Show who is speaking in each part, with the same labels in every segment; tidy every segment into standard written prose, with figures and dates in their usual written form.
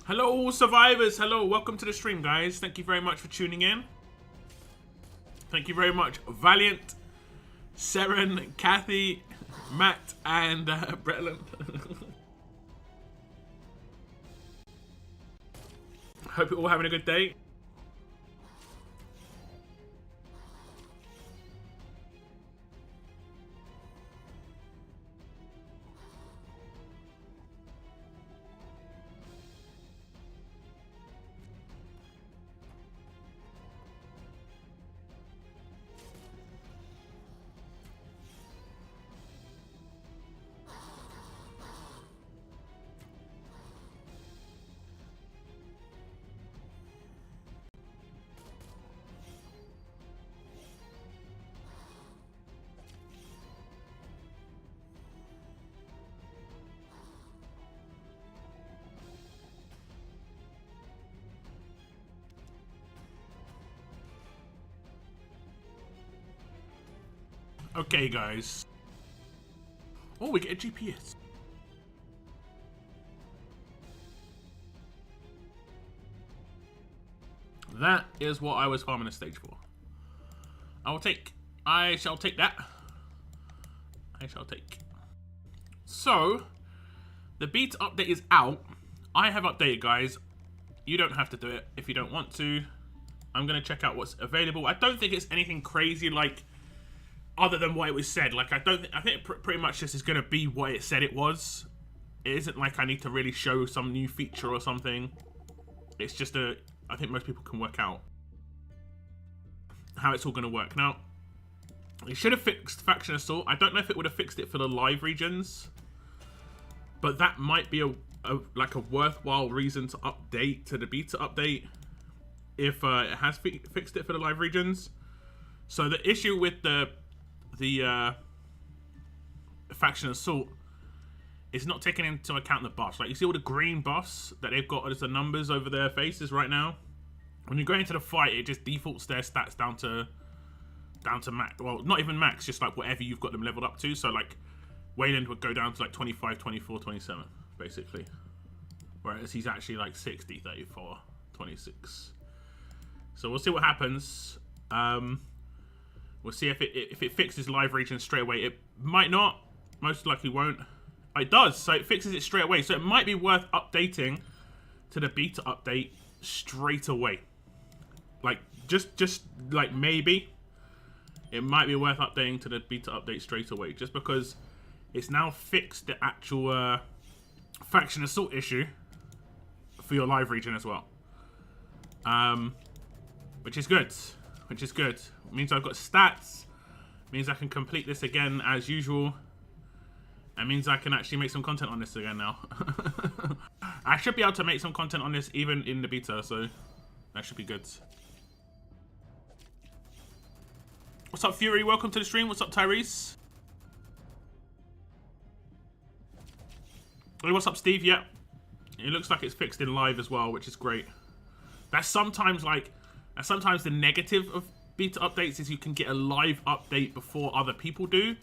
Speaker 1: Hello, survivors. Hello, welcome to the stream, guys. Thank you very much for tuning in. Thank you very much, Valiant, Seren, Kathy, Matt, and Bretland. Hope you're all having a good day. Okay, guys. Oh, we get a GPS. That is what I was farming a stage for. I shall take that. I shall take. So, the beta update is out. I have updated, guys. You don't have to do it if you don't want to. I'm going to check out what's available. I don't think it's anything crazy like other than what it was said. Like, I think pretty much this is going to be what it said it was. It isn't like I need to really show some new feature or something. It's just I think most people can work out how it's all going to work. Now, it should have fixed Faction Assault. I don't know if it would have fixed it for the live regions, but that might be like a worthwhile reason to update to the beta update if it has fixed it for the live regions. So the issue with the Faction Assault is not taking into account the buffs. Like, you see all the green buffs that they've got as the numbers over their faces right now. When you go into the fight, it just defaults their stats down to max. Well, not even max, just like whatever you've got them leveled up to. So like Wayland would go down to like 25, 24, 27 basically, whereas he's actually like 60, 34, 26. So we'll see what happens. We'll see if it fixes live regions straight away. It might not. Most likely won't. It does, so it fixes it straight away. So it might be worth updating to the beta update straight away. Like, just like maybe. It might be worth updating to the beta update straight away. Just because it's now fixed the actual Faction Assault issue for your live region as well. Which is good. Which is good. It means I've got stats. It means I can complete this again as usual. It means I can actually make some content on this again now. I should be able to make some content on this even in the beta, so that should be good. What's up, Fury? Welcome to the stream. What's up, Tyrese? Hey, what's up, Steve? Yeah. It looks like it's fixed in live as well, which is great. That's sometimes the negative of beta updates is you can get a live update before other people do.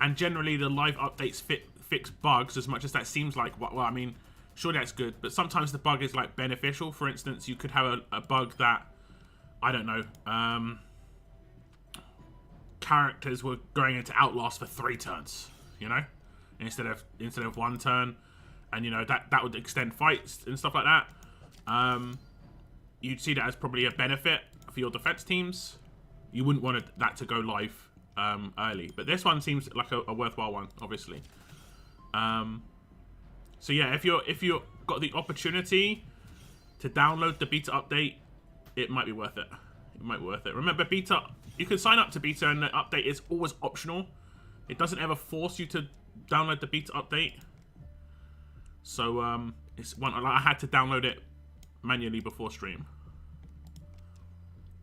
Speaker 1: And generally, the live updates fix bugs as much as that seems like, well, I mean, sure, that's good. But sometimes the bug is, like, beneficial. For instance, you could have a bug that, I don't know, characters were going into Outlast for 3 turns, you know? Instead of 1 turn. And, you know, that would extend fights and stuff like that. You'd see that as probably a benefit for your defense teams. You wouldn't want that to go live early, but this one seems like a worthwhile one, obviously. So yeah, if you've got the opportunity to download the beta update, it might be worth it. It might be worth it. Remember, beta, you can sign up to beta, and the update is always optional. It doesn't ever force you to download the beta update. So it's one I had to download it manually before stream,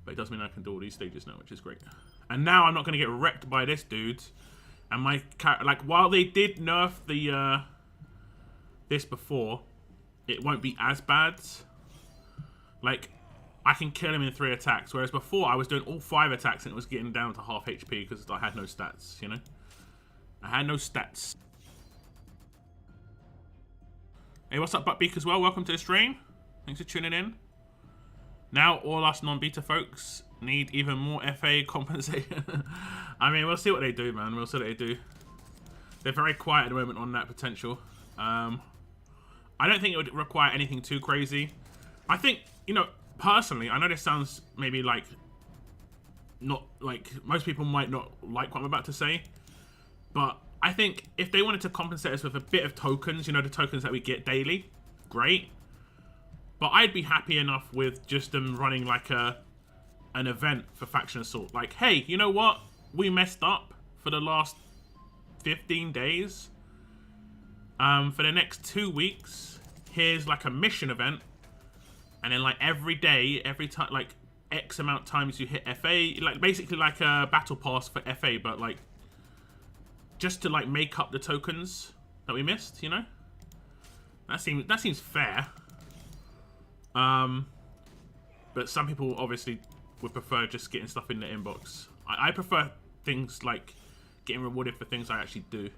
Speaker 1: but it does mean I can do all these stages now, which is great. And now I'm not going to get wrecked by this dude. And my like, while they did nerf the this before, it won't be as bad. Like, I can kill him in 3 attacks, whereas before I was doing all 5 attacks and it was getting down to half HP because I had no stats, you know? I had no stats. Hey, what's up, Buttbeak as well? Welcome to the stream. Thanks for tuning in. Now, all us non-beta folks need even more FA compensation. I mean, we'll see what they do, man. We'll see what they do. They're very quiet at the moment on that potential. I don't think it would require anything too crazy. I think, you know, personally, I know this sounds maybe like not like most people might not like what I'm about to say, but I think if they wanted to compensate us with a bit of tokens, you know, the tokens that we get daily, great. But I'd be happy enough with just them running like an event for Faction Assault. Like, hey, you know what? We messed up for the last 15 days. For the next 2 weeks, here's like a mission event. And then like every day, every time, like X amount times you hit FA, like basically like a battle pass for FA, but like just to like make up the tokens that we missed, you know? That seems fair. But some people obviously would prefer just getting stuff in the inbox. I prefer things like getting rewarded for things I actually do.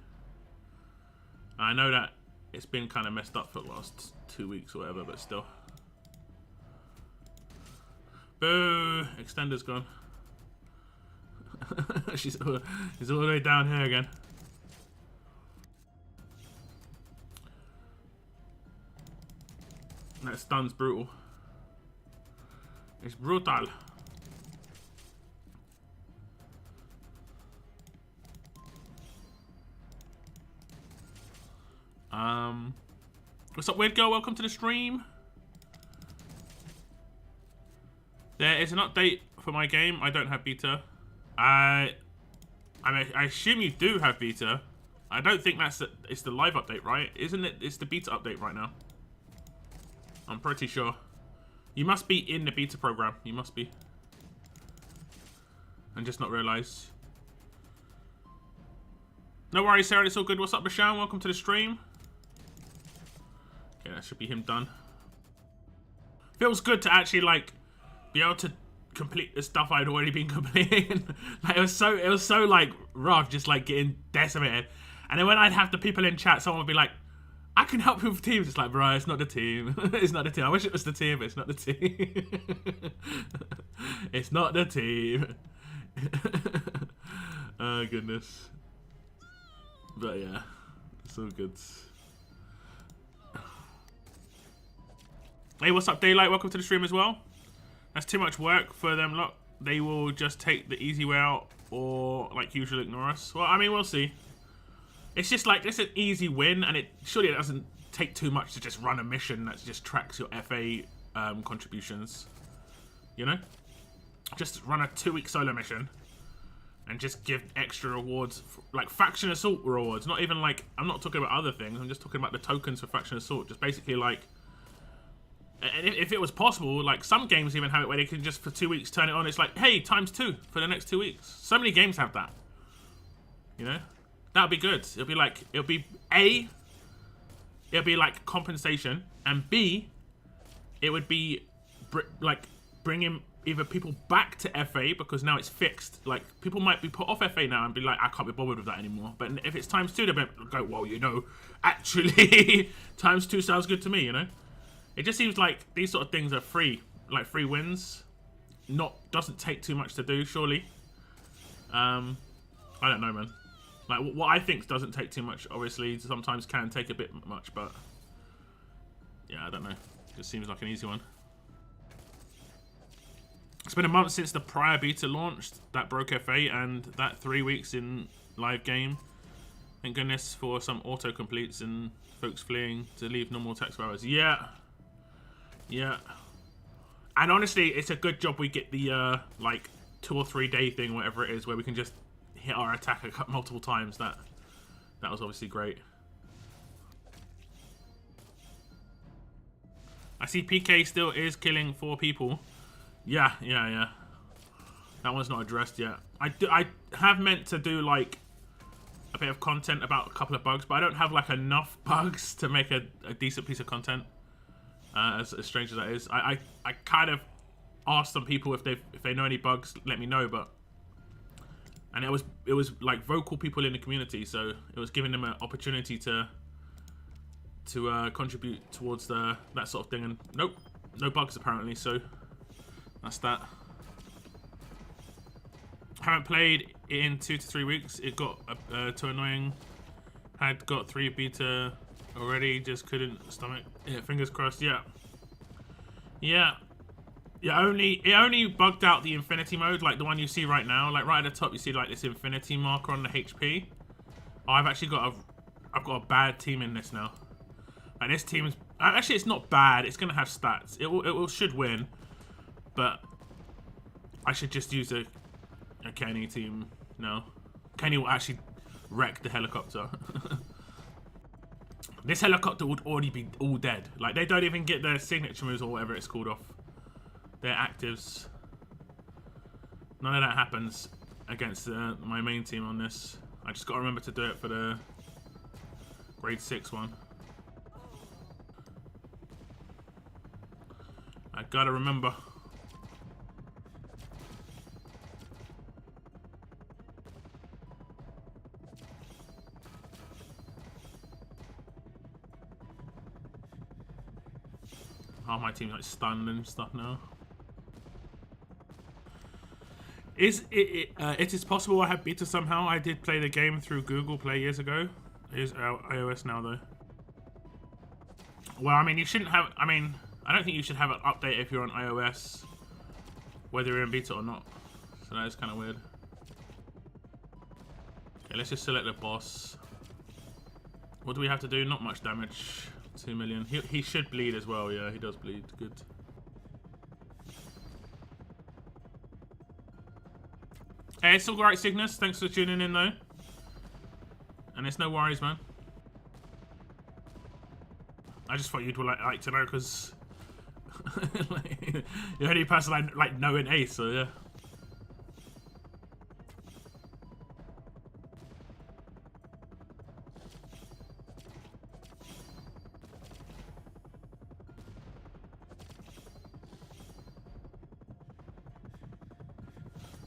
Speaker 1: I know that it's been kind of messed up for the last 2 weeks or whatever, but still. Boo! Extender's gone. She's all the way down here again. That stun's brutal. It's brutal. What's up, weird girl? Welcome to the stream. There is an update for my game. I don't have beta. I assume you do have beta. I don't think it's the live update, right? Isn't it? It's the beta update right now. I'm pretty sure. You must be in the beta program. You must be. And just not realize. No worries, Sarah. It's all good. What's up, Bashan? Welcome to the stream. Okay, that should be him done. Feels good to actually like be able to complete the stuff I'd already been completing. Like it was so like rough, just like getting decimated. And then when I'd have the people in chat, someone would be like, I can help you with teams. It's like, bro, it's not the team. It's not the team. I wish it was the team, but it's not the team. It's not the team. Oh, goodness. But yeah, it's all good. Hey, what's up, Daylight? Welcome to the stream as well. That's too much work for them lot. They will just take the easy way out or, like usual, ignore us. Well, I mean, we'll see. It's just like, it's an easy win, and surely it doesn't take too much to just run a mission that just tracks your FA contributions. You know? Just run a 2-week solo mission and just give extra rewards, like Faction Assault rewards. Not even like, I'm not talking about other things, I'm just talking about the tokens for Faction Assault. Just basically like, and if it was possible, like some games even have it where they can just for 2 weeks turn it on. It's like, hey, ×2 for the next 2 weeks. So many games have that. You know? That would be good. It'll be like, it'll be like compensation, and B, it would be like bringing either people back to FA because now it's fixed. Like people might be put off FA now and be like, I can't be bothered with that anymore. But if it's ×2, they'll go, well, you know, actually ×2 sounds good to me, you know? It just seems like these sort of things are free, like free wins. Doesn't take too much to do, surely. I don't know, man. Like, what I think doesn't take too much, obviously, sometimes can take a bit much, but... yeah, I don't know. It just seems like an easy one. It's been a month since the prior beta launched. That broke FA, and that 3 weeks in live game. Thank goodness for some auto-completes and folks fleeing to leave normal text hours. Yeah. Yeah. And honestly, it's a good job we get the, like, 2 or 3 day thing, whatever it is, where we can just hit our attack multiple times. That was obviously great. I see PK still is killing 4 people. Yeah. That one's not addressed yet. I have meant to do like a bit of content about a couple of bugs, but I don't have like enough bugs to make a decent piece of content. As strange as that is, I kind of asked some people if they know any bugs, let me know, but. And it was like vocal people in the community, so it was giving them an opportunity to contribute towards that sort of thing. And nope, No bugs apparently, so that's that. Haven't played in 2 to 3 weeks. It got too annoying. Had got 3 beta already, just couldn't stomach it. Fingers crossed. Yeah. It only bugged out the infinity mode, like the one you see right now. Like right at the top, you see like this infinity marker on the HP. Oh, I've got a bad team in this now. Like this team is actually, it's not bad. It's gonna have stats. It should win, but I should just use a Kenny team now. Kenny will actually wreck the helicopter. This helicopter would already be all dead. Like they don't even get their signature moves or whatever it's called off. Their actives. None of that happens against my main team on this. I just gotta remember to do it for the grade 6 one. I gotta remember. Oh, my team's like stunned and stuff now. It is possible I have beta somehow. I did play the game through Google Play years ago. It is iOS now though. Well, I mean, you shouldn't have. I mean, I don't think you should have an update if you're on iOS, whether you're in beta or not. So that is kind of weird. Okay, let's just select the boss. What do we have to do? Not much damage. 2 million. He should bleed as well. Yeah, he does bleed. Good. Hey, it's all right, Cygnus. Thanks for tuning in, though. And it's no worries, man. I just thought you'd like to know, because like, you're the only person I like know in Ace, so yeah.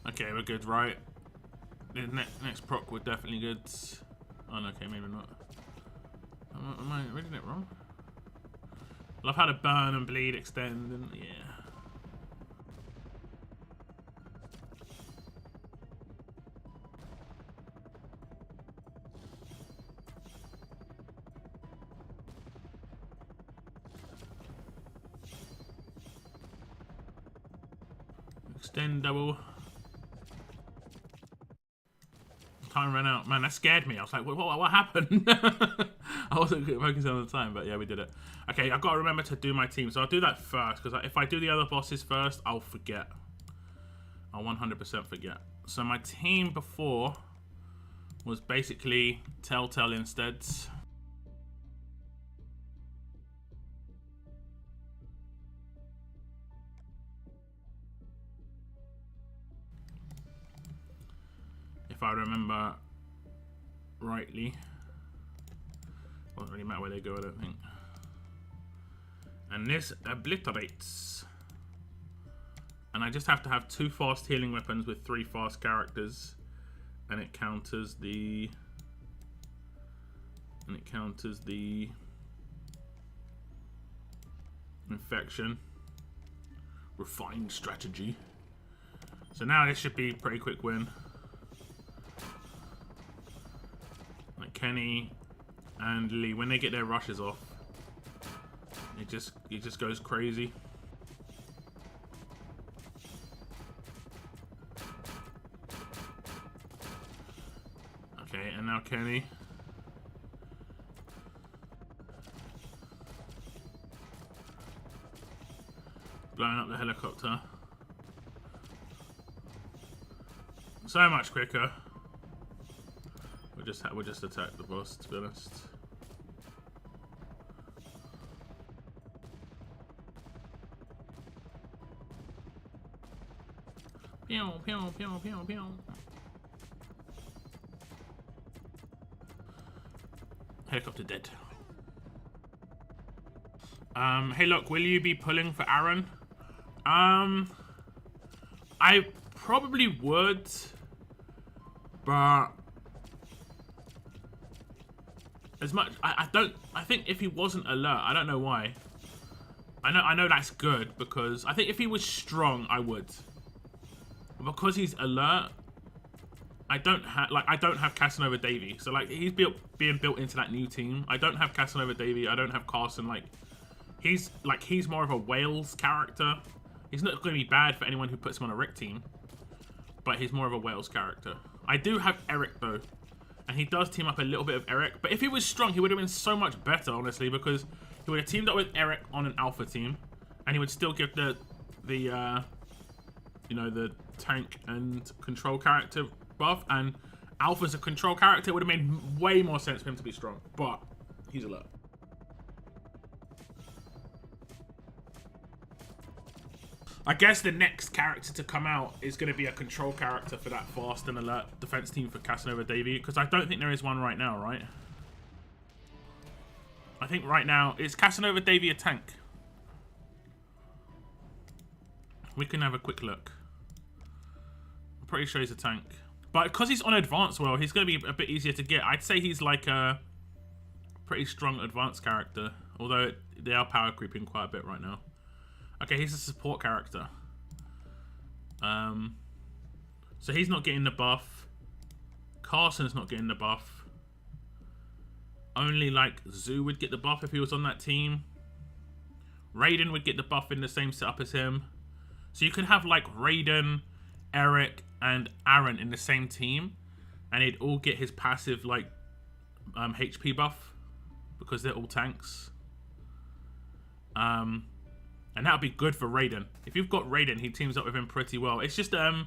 Speaker 1: Okay, we're good, right? The next proc we're definitely good. Oh no, okay, maybe not. Am I reading it wrong? Love how to burn and bleed, extend, and yeah. Extend double. Time ran out. Man, that scared me. I was like, what happened? I wasn't focusing on the time, but yeah, we did it. Okay, I've got to remember to do my team. So I'll do that first, because if I do the other bosses first, I'll forget. I'll 100% forget. So my team before was basically Telltale instead. If I remember rightly. Doesn't really matter where they go, I don't think. And this obliterates. And I just have to have 2 fast healing weapons with 3 fast characters. And it counters the... infection. Refined strategy. So now this should be a pretty quick win. Like Kenny and Lee, when they get their rushes off, it just goes crazy. Okay, and now Kenny. Blowing up the helicopter. So much quicker. We'll just attack the boss, to be honest. Pew, pew, pew, pew, pew. Helicopter dead. Hey look, will you be pulling for Aaron? I probably would, but as much I think if he wasn't alert, I don't know why, I know that's good because I think if he was strong, I would. But because he's alert, I don't have Casanova Davey. So like he's being built into that new team. I don't have Casanova Davey. I don't have Carson. He's more of a Wales character. He's not going to be bad for anyone who puts him on a Rick team, but he's more of a Wales character. I do have Eric though, and he does team up a little bit of Eric. But if he was strong, he would have been so much better, honestly, because he would have teamed up with Eric on an alpha team, and he would still give the tank and control character buff, and alpha's a control character. It would have made way more sense for him to be strong, but he's alert. I guess the next character to come out is going to be a control character for that fast and alert defense team for Casanova Davey, because I don't think there is one right now, right? I think right now, is Casanova Davey a tank? We can have a quick look. I'm pretty sure he's a tank. But because he's on advanced world, he's going to be a bit easier to get. I'd say he's like a pretty strong advanced character, although they are power creeping quite a bit right now. Okay, he's a support character. So he's not getting the buff. Carson's not getting the buff. Only like Zoo would get the buff if he was on that team. Raiden would get the buff in the same setup as him. So you could have like Raiden, Eric, and Aaron in the same team, and they'd all get his passive like HP buff because they're all tanks. And that would be good for Raiden. If you've got Raiden, he teams up with him pretty well. It's just, I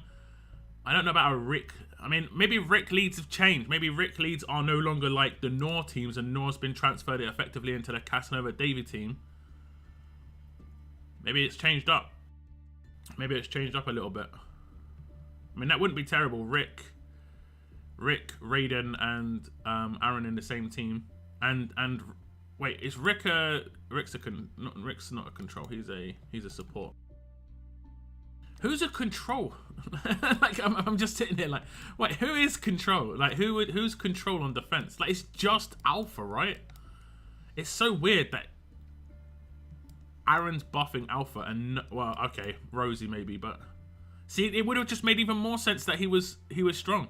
Speaker 1: don't know about a Rick. I mean, maybe Rick leads have changed. Maybe Rick leads are no longer like the Nor teams, and Nor's been transferred effectively into the Casanova Davey team. Maybe it's changed up. Maybe it's changed up a little bit. I mean, that wouldn't be terrible. Rick, Raiden, and Aaron in the same team. And wait, is Rick Rick's not a control. He's a support. Who's a control? Like I'm just sitting there like, wait, who is control? Like who's control on defense? Like it's just alpha, right? It's so weird that Aaron's buffing alpha and well, okay, Rosie maybe, but see, it would have just made even more sense that he was strong.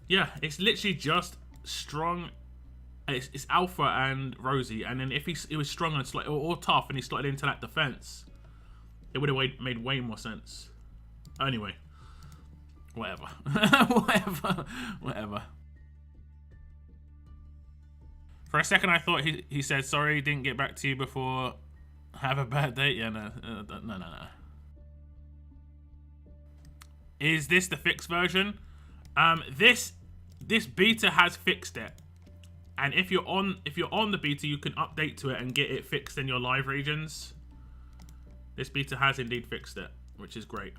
Speaker 1: Yeah, it's literally just strong. It's Alpha and Rosie, and then if he was strong and or tough, and he slotted into that defense, it would have made way more sense. Anyway, whatever, whatever. For a second, I thought he said sorry, didn't get back to you before. Have a bad day. Yeah, no. Is this the fixed version? This beta has fixed it. And if you're on the beta, you can update to it and get it fixed in your live regions. This beta has indeed fixed it, which is great.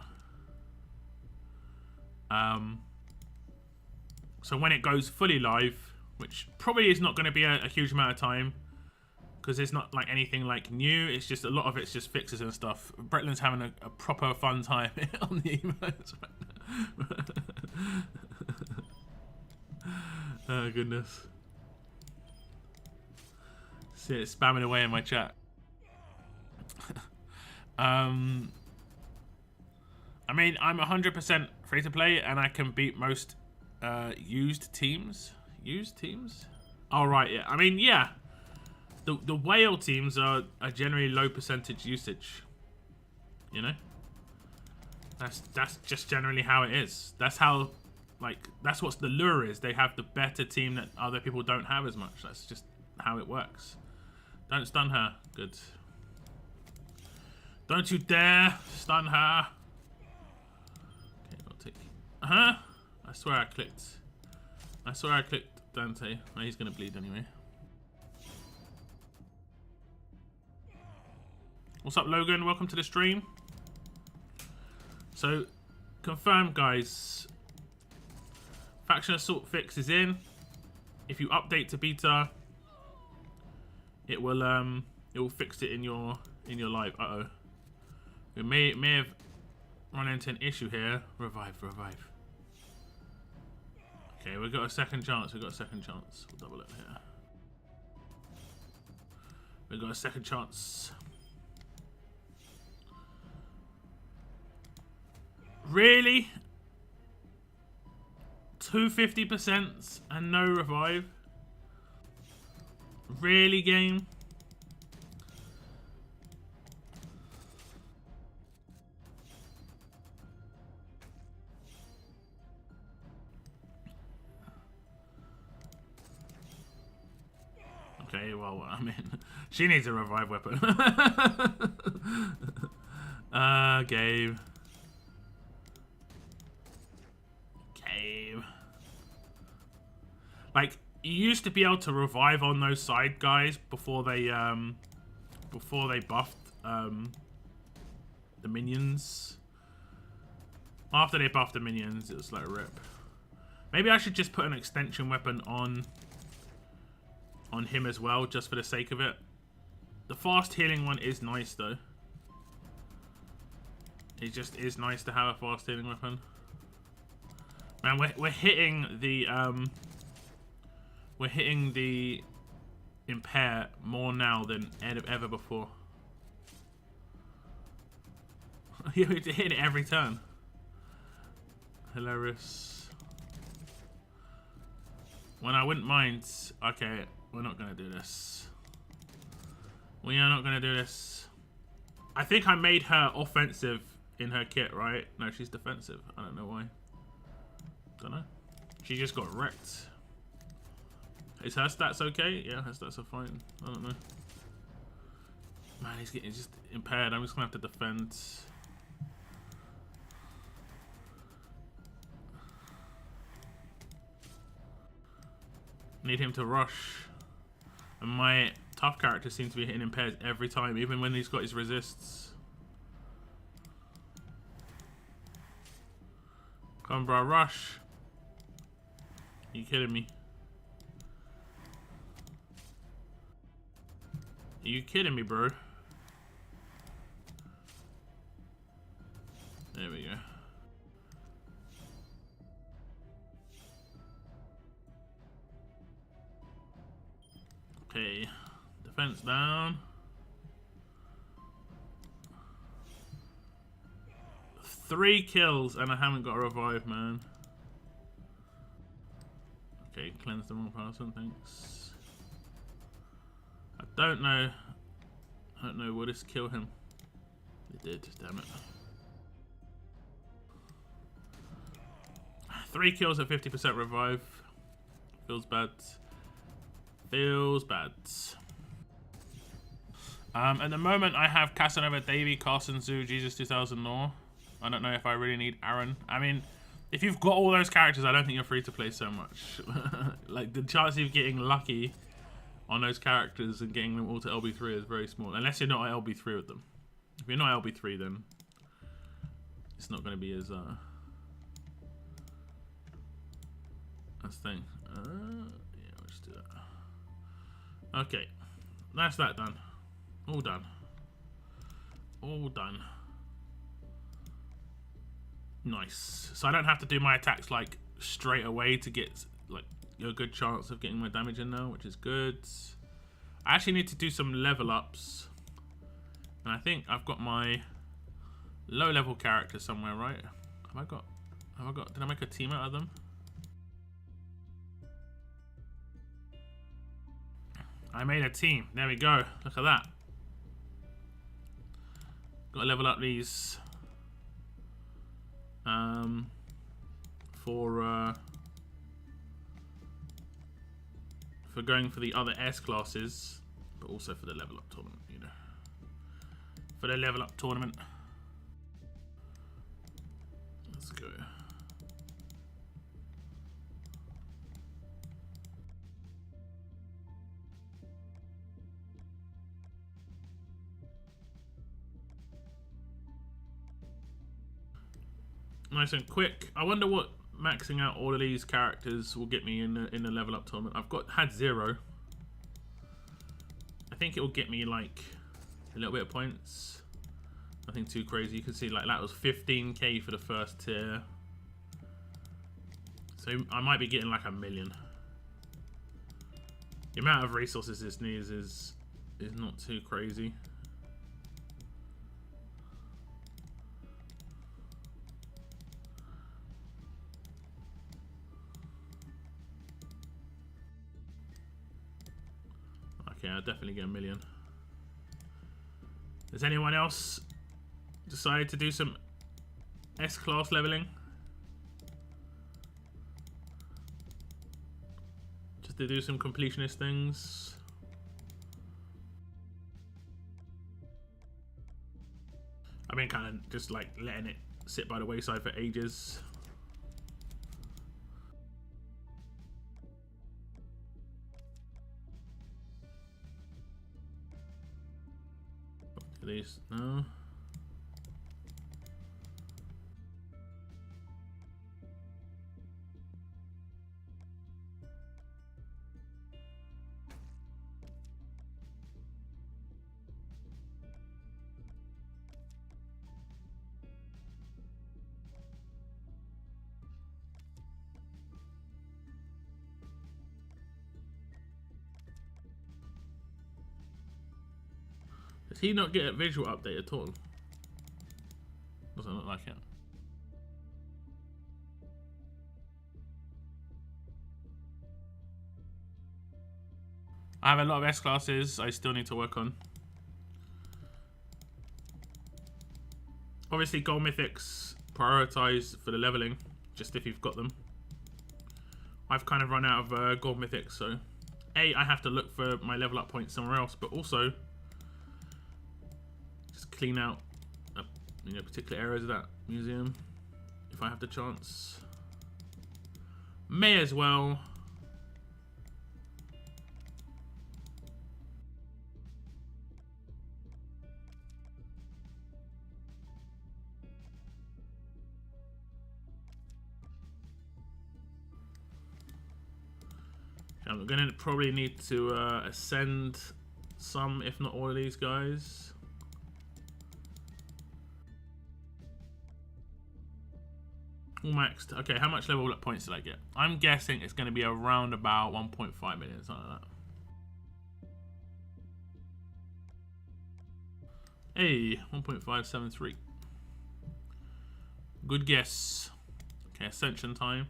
Speaker 1: So when it goes fully live, which probably is not going to be a huge amount of time, because it's not like anything like new. It's just a lot of it's just fixes and stuff. Bretland's having a proper fun time on the emotes right now. Oh goodness. See it spamming away in my chat. I mean, I'm 100% free to play, and I can beat most used teams. Used teams? Oh right, yeah. I mean, yeah. The whale teams are generally low percentage usage. You know? That's just generally how it is. That's how, like, that's what the lure is. They have the better team that other people don't have as much. That's just how it works. Don't stun her. Good. Don't you dare stun her. Okay, I'll take. I swear I clicked Dante. Oh, he's gonna bleed anyway. What's up, Logan? Welcome to the stream. So, confirmed, guys. Faction Assault fix is in. If you update to beta, it will fix it in your live. We may have run into an issue here. Revive. Okay, we've got a second chance. We'll double it here. We got a second chance. Really? 250% and no revive? Really, game? Okay, well, I mean, she needs a revive weapon. Gabe. Like, you used to be able to revive on those side guys before they buffed the minions. After they buffed the minions, it was like rip. Maybe I should just put an extension weapon on him as well, just for the sake of it. The fast healing one is nice though. It just is nice to have a fast healing weapon. Man, we're hitting the impair more now than ever before. You're hitting it every turn. Hilarious. When I wouldn't mind. Okay, we're not gonna do this. We are not gonna do this. I think I made her offensive in her kit, right? No, she's defensive. I don't know why. Don't know. She just got wrecked. Is her stats okay? Yeah, her stats are fine. I don't know. Man, he's just impaired. I'm just gonna have to defend. Need him to rush. And my tough character seems to be hitting impaired every time, even when he's got his resists. Come on, bro, rush. Are you kidding me? Are you kidding me, bro? There we go. Okay, defense down. 3 kills and I haven't got a revive, man. Okay, cleanse the wrong person, thanks. I don't know will this kill him? It did, damn it. 3 kills at 50% revive. Feels bad. Feels bad. At the moment I have Casanova, Davy, Carson, Zoo, Jesus 2000 Nor. I don't know if I really need Aaron. I mean, if you've got all those characters, I don't think you're free to play so much. Like, the chance of getting lucky on those characters and getting them all to LB3 is very small. Unless you're not at LB3 with them. If you're not LB3, then it's not going to be as... That's the thing. Yeah, I'll just do that. Okay. That's that done. All done. All done. Nice. So I don't have to do my attacks like straight away to get like a good chance of getting my damage in now, which is good. I actually need to do some level ups. And I think I've got my low level character somewhere, right? Did I make a team out of them? I made a team. There we go. Look at that. Got to level up these for going for the other S classes, but also for the level up tournament, you know. For the level up tournament. Let's go. Nice and quick. I wonder what maxing out all of these characters will get me in the level up tournament. Had 0. I think it will get me like a little bit of points. Nothing too crazy. You can see like that was 15k for the first tier. So I might be getting like 1 million. The amount of resources this needs is is not too crazy. Okay, I'll definitely get 1 million. Has anyone else decided to do some S-class leveling? Just to do some completionist things. I've been kind of just like letting it sit by the wayside for ages. These, no. Does he not get a visual update at all? Doesn't look like it. I have a lot of S classes I still need to work on. Obviously gold mythics prioritize for the leveling, just if you've got them. I've kind of run out of gold mythics, so A, I have to look for my level up points somewhere else, but also just clean out particular areas of that museum if I have the chance. May as well. I'm gonna probably need to ascend some, if not all of these guys. All maxed. Okay, how much level up points did I get? I'm guessing it's going to be around about 1.5 million, something like that. Hey, 1.573. Good guess. Okay, ascension time.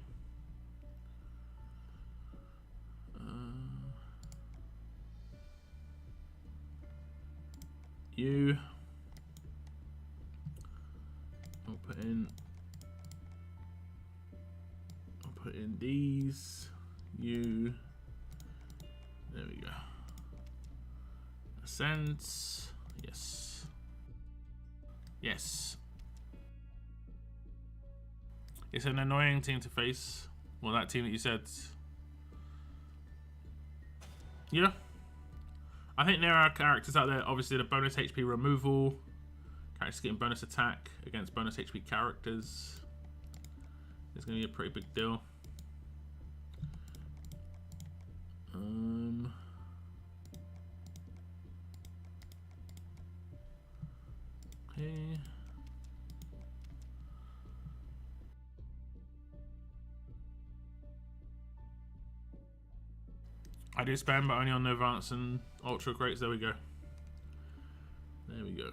Speaker 1: You. I'll put in these. You. There we go. Ascents. Yes. Yes. It's an annoying team to face. Well, that team that you said. Yeah. I think there are characters out there, obviously the bonus HP removal, characters getting bonus attack against bonus HP characters. It's going to be a pretty big deal. Okay. I do spam, but only on the advanced and ultra greats. There we go. There we go.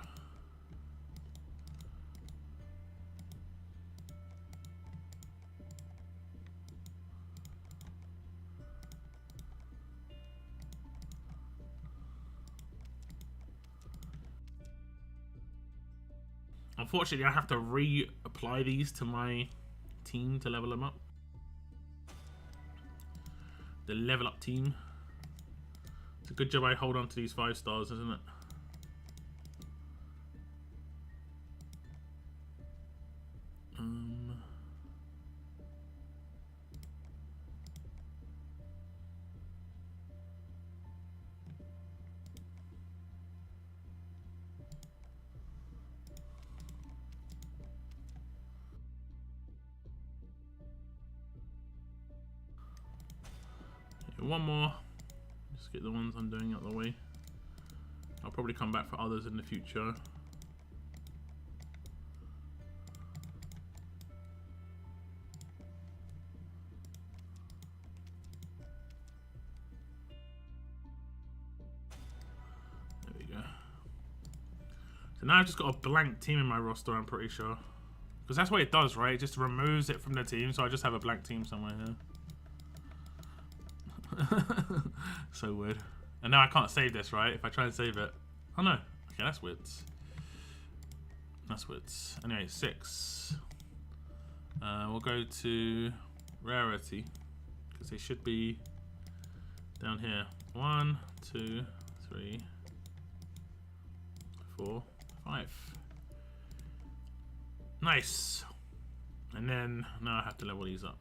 Speaker 1: Unfortunately, I have to reapply these to my team to level them up. The level up team. It's a good job I hold on to these 5 stars, isn't it? One more. Just get the ones I'm doing out of the way. I'll probably come back for others in the future. So now I've just got a blank team in my roster, I'm pretty sure. Because that's what it does, right? It just removes it from the team, so I just have a blank team somewhere here. So weird. And now I can't save this, right? If I try and save it. Oh no. Okay, that's weird. That's weird. Anyway, 6. We'll go to rarity. Because they should be down here. 1, 2, 3, 4, 5. Nice. And then now I have to level these up.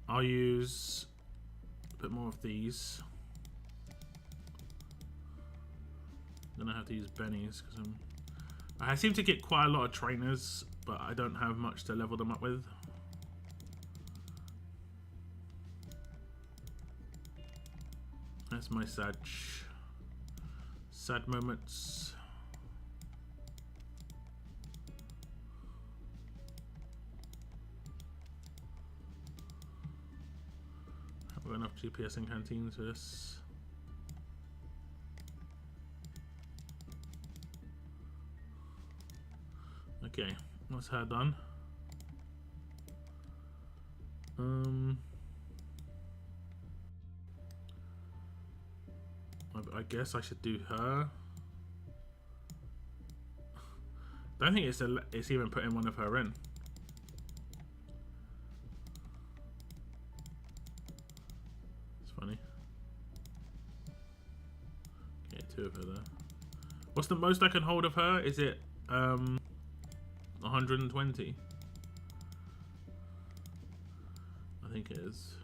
Speaker 1: I'll use a bit more of these. Then I have to use bennies because I seem to get quite a lot of trainers, but I don't have much to level them up with. That's my sad moments. Have we got enough GPS and canteens for this? Okay, that's her done. I guess I should do her. Don't think it's even putting one of her in. It's funny. Okay, 2 of her there. What's the most I can hold of her? Is it 120? I think it is.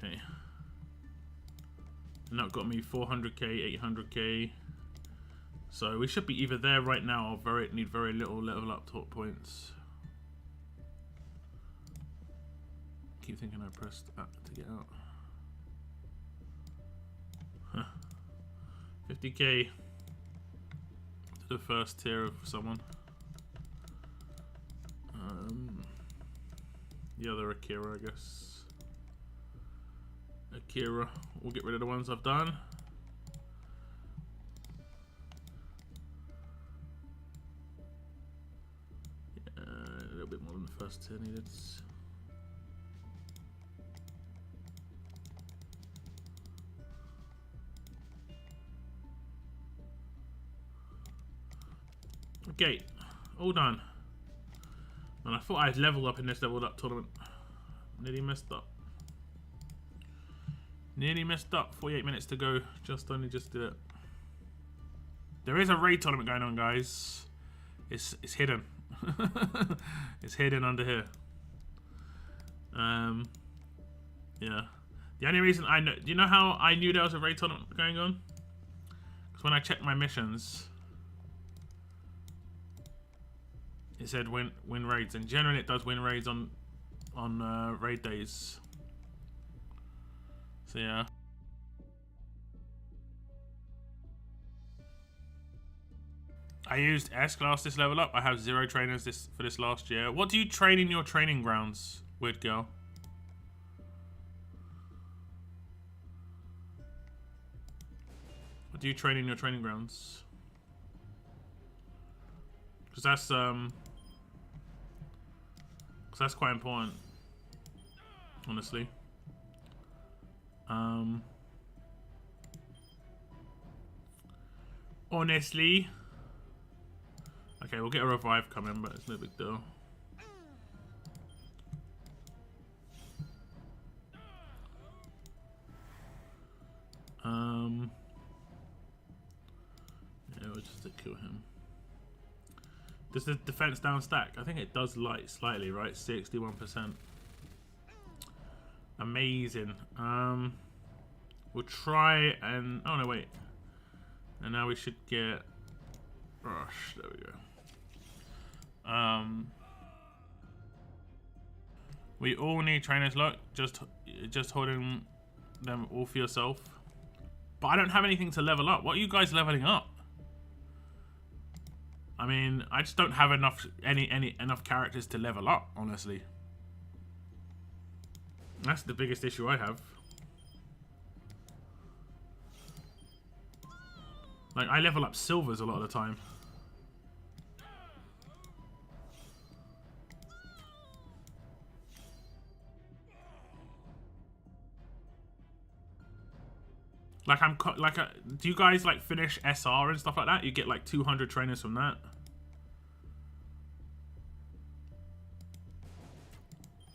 Speaker 1: Okay. And that got me 400k, 800k. So we should be either there right now or need very little level up top points. Keep thinking I pressed that to get out. Huh. 50k to the first tier of someone. The other Akira, I guess. Akira, we'll get rid of the ones I've done. Yeah, a little bit more than the first tier needed. Okay, all done. And I thought I'd leveled up in this leveled up tournament. Nearly messed up. Nearly messed up. 48 minutes to go. Just did it. There is a raid tournament going on, guys. It's hidden. It's hidden under here. Yeah. The only reason I know, do you know how I knew there was a raid tournament going on? Because when I checked my missions, it said win raids, and generally it does win raids on raid days. So yeah. I used S-Class this level up. I have 0 trainers for this last year. What do you train in your training grounds, weird girl? What do you train in your training grounds? Because that's quite important, honestly. Honestly. Okay, we'll get a revive coming, but it's no big deal. Yeah, we'll just kill him. Does the defense down stack? I think it does slightly, right? 61%. Amazing. We'll try and... Oh, no, wait. And now we should get... Rush. There we go. We all need trainer's luck. Just holding them all for yourself. But I don't have anything to level up. What are you guys leveling up? I mean, I just don't have enough enough characters to level up, honestly. That's the biggest issue I have. Like, I level up silvers a lot of the time. Like, do you guys like finish SR and stuff like that? You get like 200 trainers from that.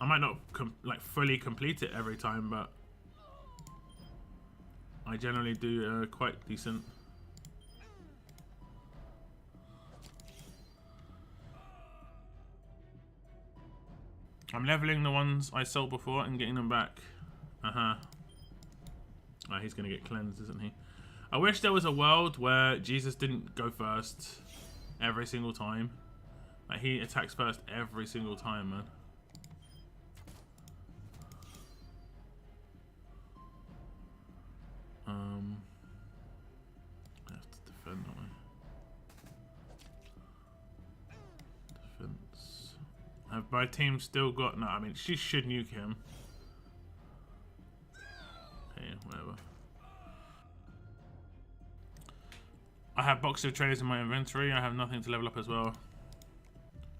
Speaker 1: I might not like fully complete it every time, but I generally do quite decent. I'm leveling the ones I sold before and getting them back. Oh, he's gonna get cleansed, isn't he? I wish there was a world where Jesus didn't go first every single time. Like, he attacks first every single time, man. I have to defend, don't I? Defense. Have my team still got... No, I mean, she should nuke him. Hey, whatever. I have boxes of trainers in my inventory. I have nothing to level up as well.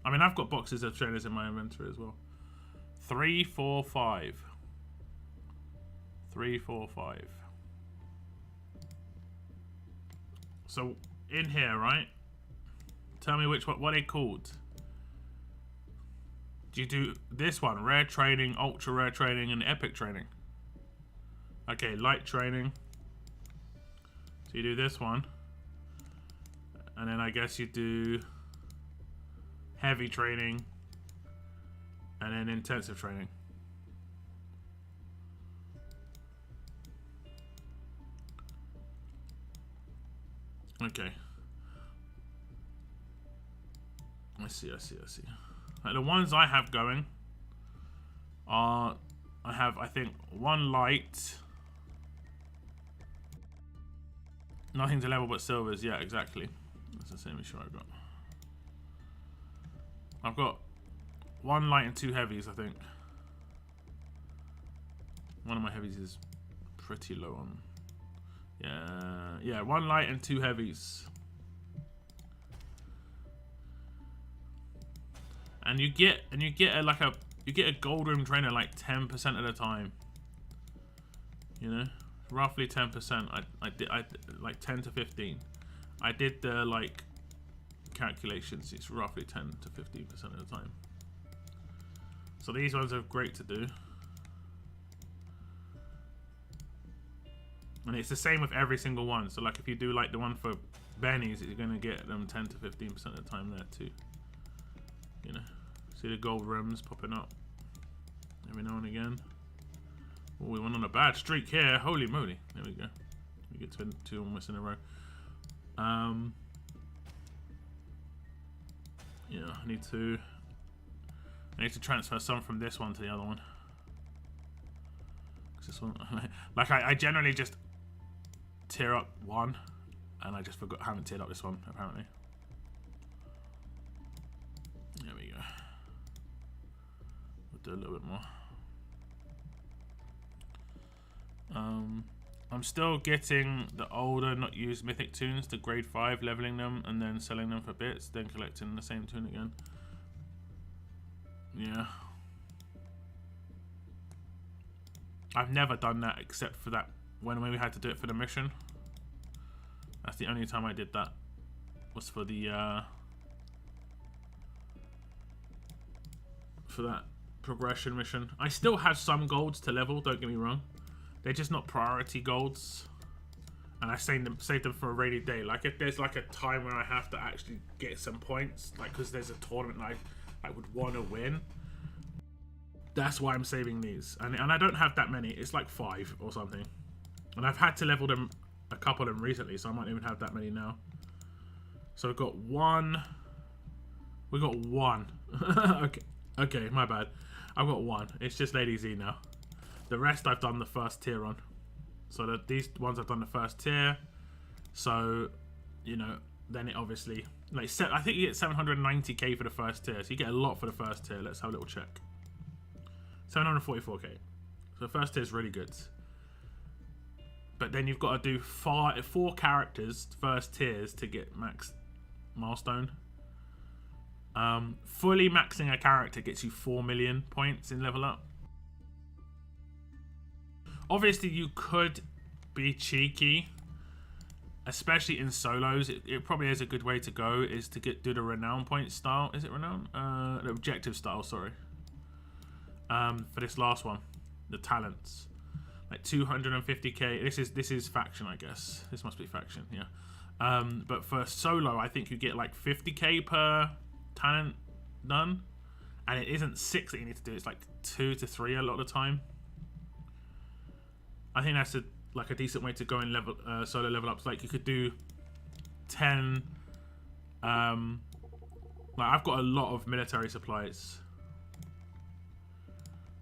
Speaker 1: I mean, I've got boxes of trainers in my inventory as well. 3, 4, 5. 3, 4, 5. So, in here, right? Tell me what are they called? Do you do this one? Rare training, ultra rare training, and epic training. Okay, light training. So you do this one. And then I guess you do heavy training. And then intensive training. Okay. I see. Like, the ones I have going are... I have, I think, 1 light... Nothing to level but silvers. Yeah, exactly. That's the same issue I've got. I've got 1 light and 2 heavies, I think. One of my heavies is pretty low on. Yeah, 1 light and 2 heavies. And you get a gold room trainer like 10% of the time. You know? Roughly 10%. I did like 10 to 15. I did the like calculations. It's roughly 10 to 15% of the time. So these ones are great to do. And it's the same with every single one. So like if you do like the one for Benny's, you're gonna get them 10 to 15% of the time there too. You know, see the gold rims popping up every now and again. Oh, we went on a bad streak here. Holy moly! There we go. We get 2 almost in a row. Yeah, I need to transfer some from this one to the other one. Cause this one, like I generally just tear up one, and I just haven't tiered up this one apparently. There we go. We'll do a little bit more. I'm still getting the older, not used mythic tunes to grade 5, leveling them and then selling them for bits, then collecting the same tune again. Yeah. I've never done that except for that when we had to do it for the mission. That's the only time I did that. Was for the for that progression mission. I still have some golds to level, don't get me wrong. They're just not priority golds. And I save them for a rainy day. Like if there's like a time where I have to actually get some points, like because there's a tournament I would want to win. That's why I'm saving these. And I don't have that many. It's like 5 or something. And I've had to level them, a couple of them recently, so I might even have that many now. So we've got 1. We got 1. Okay, my bad. I've got 1. It's just Lady Z now. The rest I've done the first tier on. So these ones I've done the first tier. So, you know, then it obviously... Like, I think you get 790k for the first tier, so you get a lot for the first tier. Let's have a little check. 744k. So the first tier is really good. But then you've got to do four characters, first tiers, to get max milestone. Fully maxing a character gets you 4 million points in level up. Obviously, you could be cheeky, especially in solos. It probably is a good way to go, is to do the renown point style. Is it renown? The objective style, sorry. For this last one, the talents. Like 250k. This is faction, I guess. This must be faction, yeah. But for solo, I think you get like 50k per talent done, and it isn't 6 that you need to do. It's like 2 to 3 a lot of the time. I think that's like a decent way to go in level solo level ups. Like you could do 10. Like I've got a lot of military supplies,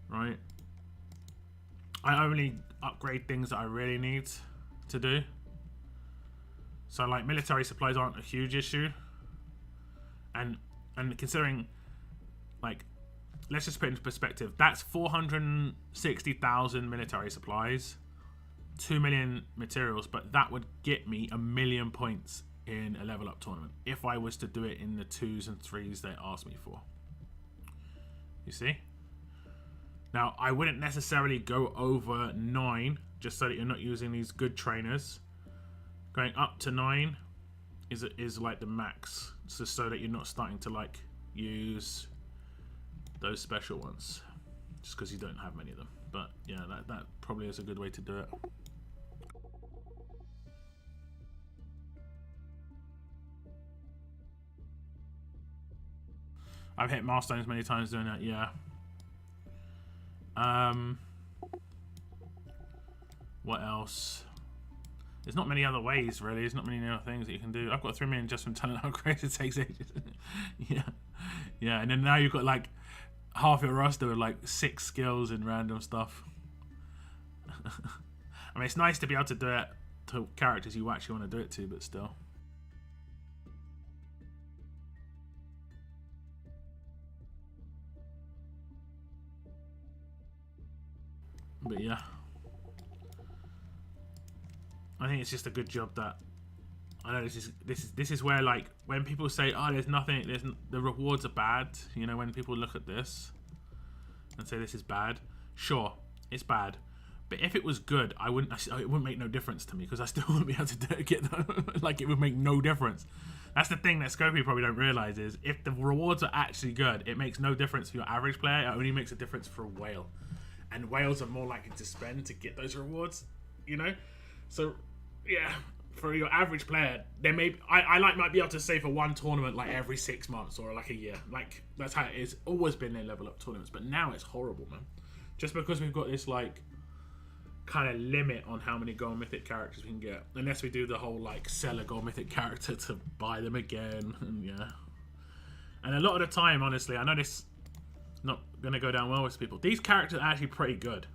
Speaker 1: right? I only upgrade things that I really need to do. So like military supplies aren't a huge issue. And considering, like, let's just put it into perspective. That's 460,000 military supplies, 2 million materials, but that would get me 1 million points in a level up tournament if I was to do it in the 2s and 3s they asked me for. You see? Now, I wouldn't necessarily go over 9, just so that you're not using these good trainers. Going up to 9 is like the max, just so that you're not starting to like use those special ones, just because you don't have many of them. But yeah, that probably is a good way to do it. I've hit milestones many times doing that, yeah. What else? There's not many other ways, really. There's not many other things that you can do. I've got 3 million just from talent upgrades. It takes ages. Yeah. And then now you've got like half your roster with like 6 skills and random stuff. I mean, it's nice to be able to do it to characters you actually want to do it to, but still. But yeah, I think it's just a good job that I know this is where, like, when people say, oh, the rewards are bad, you know, when people look at this and say this is bad, sure, it's bad, but if it was good, it wouldn't make no difference to me, because I still wouldn't be able to get them. Like, it would make no difference. That's the thing that Scopy probably don't realize, is if the rewards are actually good, it makes no difference for your average player. It only makes a difference for a whale. And whales are more likely to spend to get those rewards, you know? So, yeah, for your average player, I might be able to say for one tournament like every 6 months or like a year. Like, that's how it's always been in level up tournaments. But now it's horrible, man. Just because we've got this, like, kind of limit on how many gold mythic characters we can get. Unless we do the whole, like, sell a gold mythic character to buy them again. And, yeah. And a lot of the time, honestly, I know this not gonna go down well with people. These characters are actually pretty good,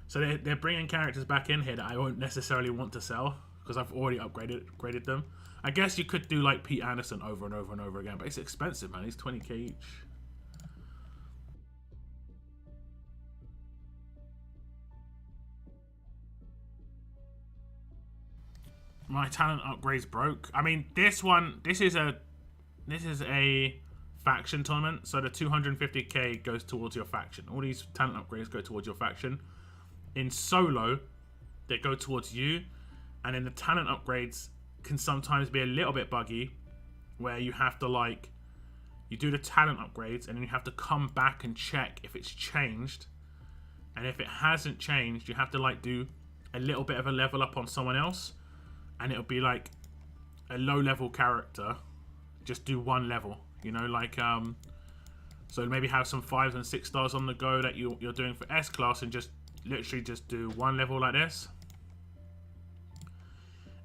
Speaker 1: so they're bringing characters back in here that I won't necessarily want to sell because I've already upgraded them. I guess you could do like Pete Anderson over and over and over again, but it's expensive, man. He's 20k each. My talent upgrades broke. I mean, this is a faction tournament, so the 250k goes towards your faction. All these talent upgrades go towards your faction. In solo, they go towards you, and then the talent upgrades can sometimes be a little bit buggy, where you have to, like, you do the talent upgrades and then you have to come back and check if it's changed, and if it hasn't changed, you have to, like, do a little bit of a level up on someone else, and it'll be like a low level character, just do 1 level. You know, like, so maybe have some 5s and 6 stars on the go that you're doing for S class, and just literally just do 1 level like this,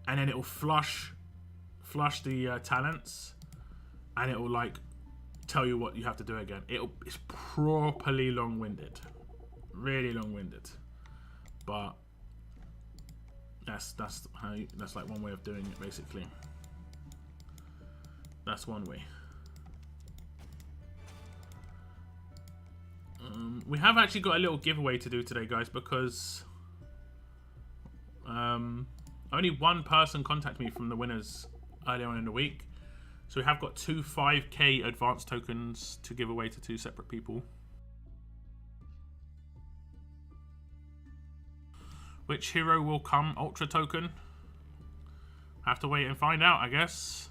Speaker 1: and then it will flush the talents, and it will, like, tell you what you have to do again. It's properly long-winded, really long-winded, but that's like one way of doing it, basically. That's one way. We have actually got a little giveaway to do today, guys, because only one person contacted me from the winners earlier on in the week. So we have got 2 5k advanced tokens to give away to 2 separate people. Which hero will come ultra token? Have to wait and find out, I guess.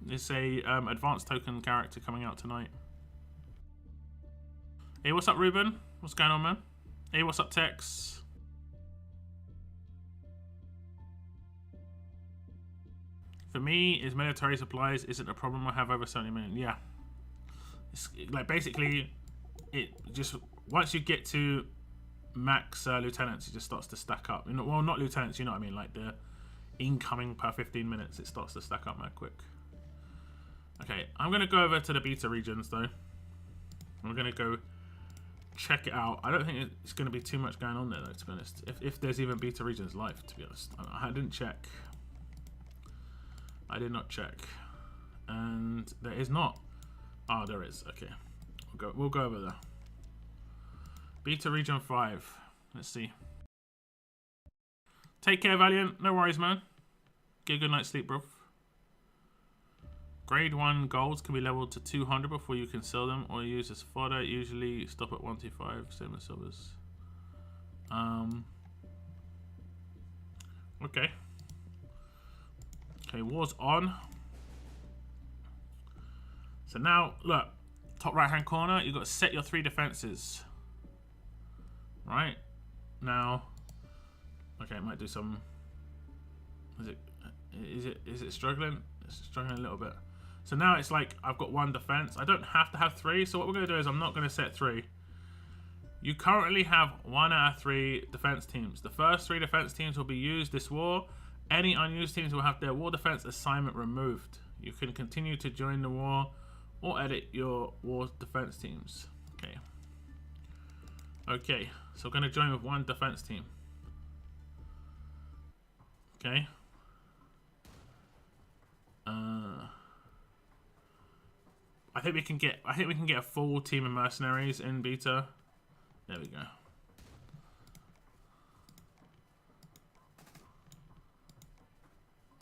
Speaker 1: It's a advanced token character coming out tonight. Hey, what's up, Ruben? What's going on, man? Hey, what's up, Tex? For me, is military supplies isn't a problem. I have over 70 million. Yeah. It's like basically, it just once you get to max lieutenants, it just starts to stack up. You know, well, not lieutenants, you know what I mean? Like the incoming per 15 minutes, it starts to stack up mad quick. Okay, I'm gonna go over to the beta regions though. I'm gonna go check it out. I don't think it's gonna be too much going on there though, to be honest. If there's even beta regions live, to be honest. I didn't check. I did not check. And there is not. Oh, there is. Okay. We'll go over there. Beta region 5. Let's see. Take care, Valiant. No worries, man. Get a good night's sleep, bro. Grade 1 golds can be leveled to 200 before you can sell them or use as fodder. Usually stop at 125, same as silvers. Okay. Okay, war's on. So now, look, top right hand corner, you've got to set your 3 defenses. Right? Now, okay, it might do some. Is it struggling? It's struggling a little bit. So now it's like I've got 1 defense. I don't have to have 3. So what we're going to do is I'm not going to set 3. You currently have 1 out of 3 defense teams. The first 3 defense teams will be used this war. Any unused teams will have their war defense assignment removed. You can continue to join the war or edit your war defense teams. Okay. Okay. So we're going to join with 1 defense team. Okay. I think we can get a full team of mercenaries in beta. There we go.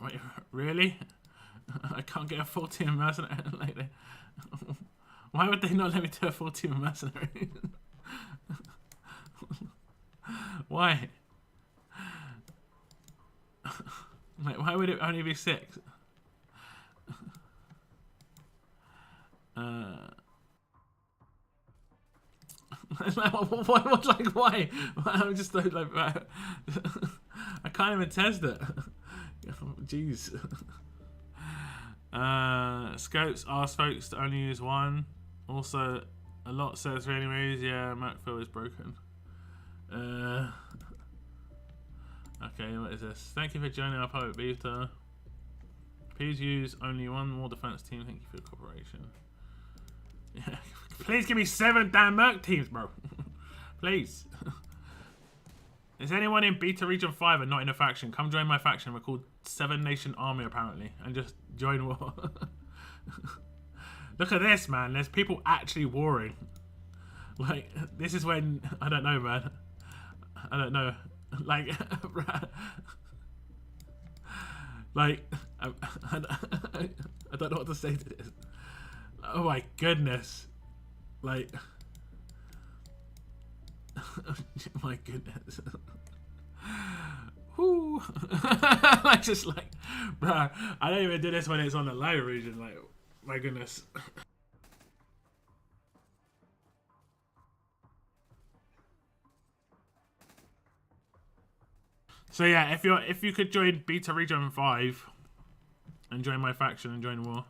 Speaker 1: Wait, really? I can't get a full team of mercenaries. Like why would they not let me do a full team of mercenaries? Why? Like, why would it only be 6? Like, why? I'm just like, I can't even test it. Jeez. Scopes ask folks to only use 1. Also, a lot says 3 anyways. Yeah, Macfill is broken. Okay, what is this? Thank you for joining our public beta. Please use only 1 more defense team. Thank you for your cooperation. Yeah. Please give me 7 damn Merc teams, bro. Please. Is anyone in Beta Region 5 and not in a faction? Come join my faction. We're called 7 Nation Army, apparently. And just join war. Look at this, man. There's people actually warring. Like, this is when... I don't know, man. I don't know. Like... like... I don't know what to say to this. Oh my goodness. Like... my goodness. Whoo. Like, just like... Bruh, I don't even do this when it's on the live region. Like, my goodness. So yeah, if you could join Beta Region 5 and join my faction and join war.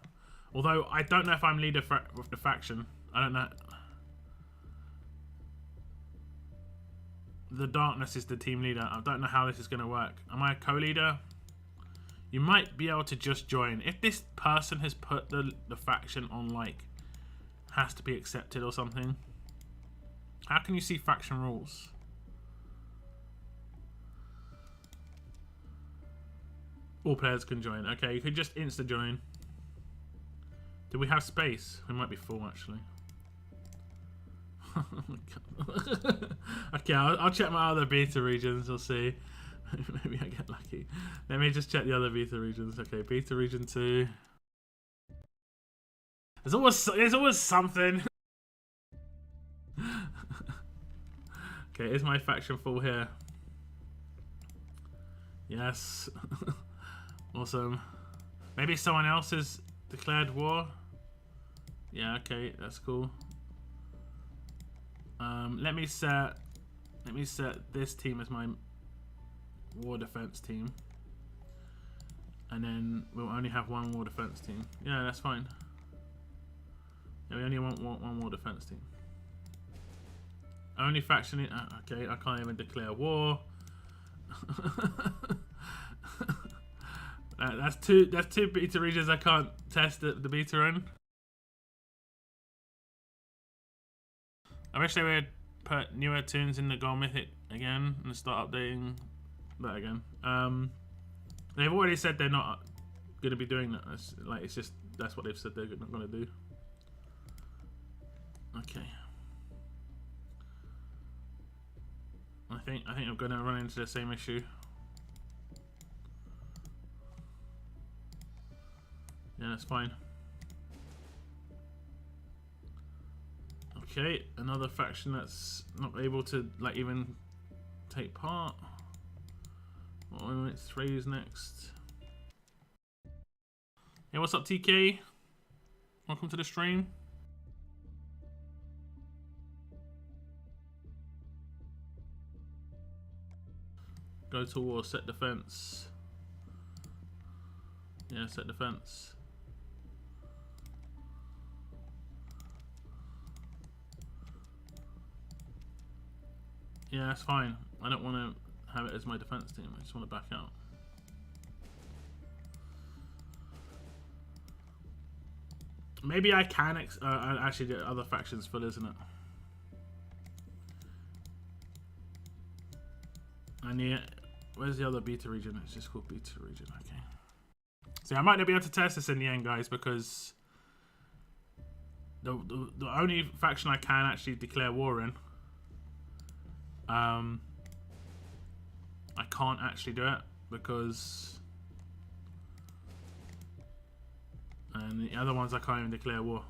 Speaker 1: Although I don't know if I'm leader with the faction. I don't know. The Darkness is the team leader. I don't know how this is going to work. Am I a co-leader? You might be able to just join. If this person has put the faction on, like, has to be accepted or something. How can you see faction rules? All players can join. Okay, you could just insta-join. Do we have space? We might be full actually. Okay, I'll check my other beta regions. We'll see. Maybe I get lucky. Let me just check the other beta regions. Okay, beta region 2. There's always something. Okay, is my faction full here? Yes. Awesome. Maybe someone else has declared war. Yeah, okay, that's cool. Let me set this team as my war defense team, and then we'll only have one war defense team. Yeah, that's fine. Yeah, we only want one war defense team. Only faction. Okay, I can't even declare war. That's two beta regions I can't test the beta in. I wish they would put newer tunes in the Gold Mythic again and start updating that again. They've already said they're not going to be doing that. It's just that's what they've said they're not going to do. Okay. I think I'm going to run into the same issue. Yeah, that's fine. Okay, another faction that's not able to like even take part. What minute 3 is next? Hey, what's up, TK? Welcome to the stream. Go to war, set defense. Yeah, set defense. Yeah, that's fine. I don't want to have it as my defense team. I just want to back out. Maybe I can. Actually, the other faction's full, isn't it? And yeah, where's the other beta region? It's just called beta region. Okay. So I might not be able to test this in the end, guys, because the only faction I can actually declare war in, I can't actually do it because, and the other ones I can't even declare war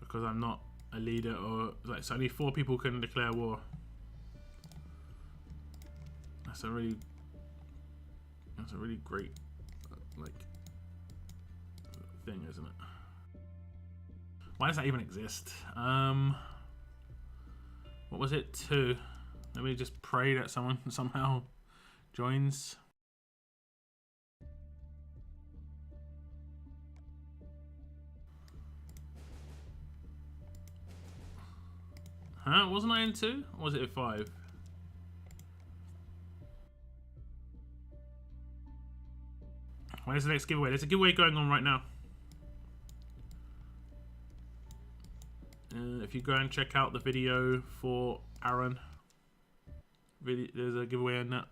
Speaker 1: because I'm not a leader, or like so only 4 people can declare war. That's a really great like thing, isn't it? Why does that even exist? What was it? 2. Maybe just pray that someone somehow joins. Huh? Wasn't I in 2? Or was it at 5? Where's the next giveaway? There's a giveaway going on right now. If you go and check out the video for Aaron, there's a giveaway in that.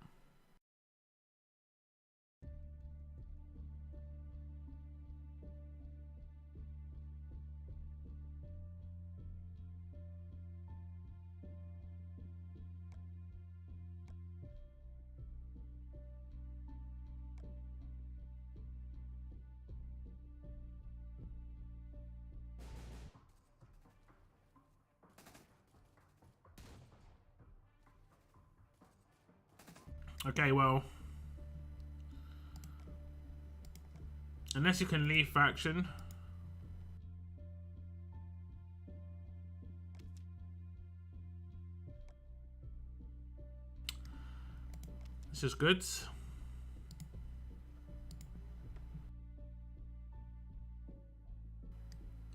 Speaker 1: Okay, well, unless you can leave faction. This is good.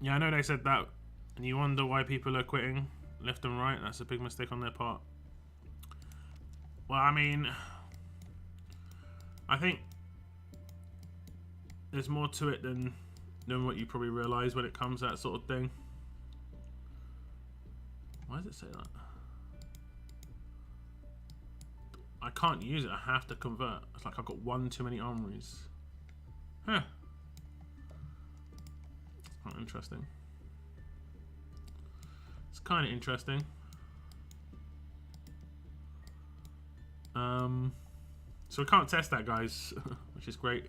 Speaker 1: Yeah, I know they said that, and you wonder why people are quitting left and right. That's a big mistake on their part. Well, I mean, I think there's more to it than what you probably realise when it comes to that sort of thing. Why does it say that? I can't use it. I have to convert. It's like I've got one too many armories. Huh. Oh, interesting. It's kind of interesting. So we can't test that, guys, which is great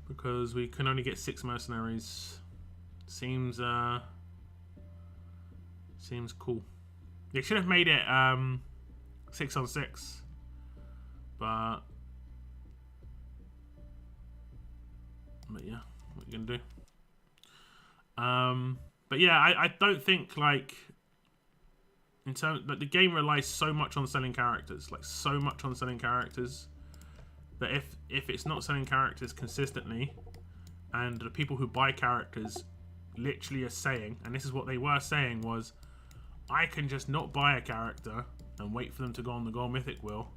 Speaker 1: because we can only get 6 mercenaries. Seems cool. They should have made it 6 on 6, but yeah, what are you gonna do? But yeah, I don't think, like, in terms, like, the game relies so much on selling characters, like so much on selling characters, that if it's not selling characters consistently, and the people who buy characters literally are saying, and this is what they were saying, was, I can just not buy a character and wait for them to go on the Gold Mythic wheel.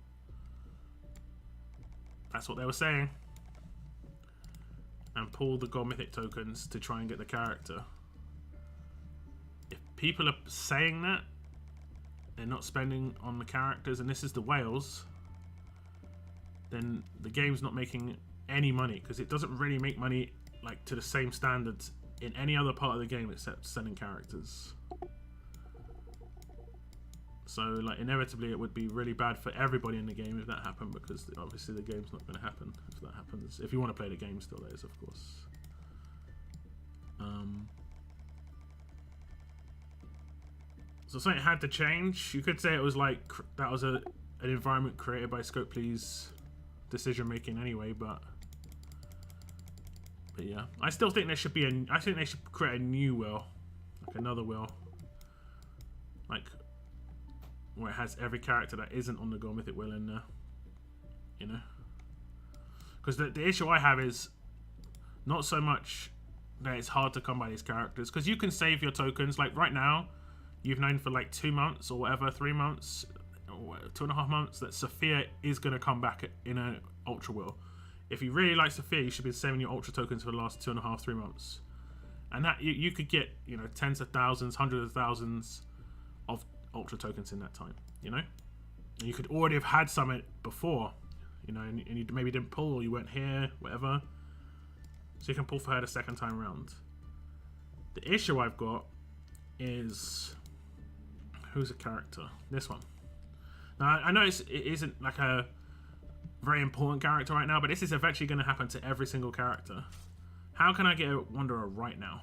Speaker 1: That's what they were saying. And pull the Gold Mythic tokens to try and get the character. If people are saying that, they're not spending on the characters, and this is the whales, then the game's not making any money, because it doesn't really make money like to the same standards in any other part of the game except selling characters. So, like, inevitably it would be really bad for everybody in the game if that happened, because obviously the game's not going to happen if that happens. If you want to play the game still, that is, of course. So something had to change. You could say it was like that was an environment created by Scopely's decision making anyway, but yeah, I still think there should be I think they should create a new wheel, like another wheel, like where it has every character that isn't on the Gold Mythic wheel in there, you know. Because the issue I have is not so much that it's hard to come by these characters, because you can save your tokens. Like right now, you've known for like 2 months or whatever, 3 months, or 2.5 months, that Sophia is going to come back in an Ultra wheel. If you really like Sophia, you should be saving your Ultra tokens for the last 2.5, 3 months. And that you could get, you know, tens of thousands, hundreds of thousands of Ultra tokens in that time, you know? And you could already have had some before, you know, and you maybe didn't pull, or you weren't here, whatever. So you can pull for her the second time around. The issue I've got is... who's a character? This one. Now, I know it isn't like a very important character right now, but this is eventually going to happen to every single character. How can I get a Wanderer right now?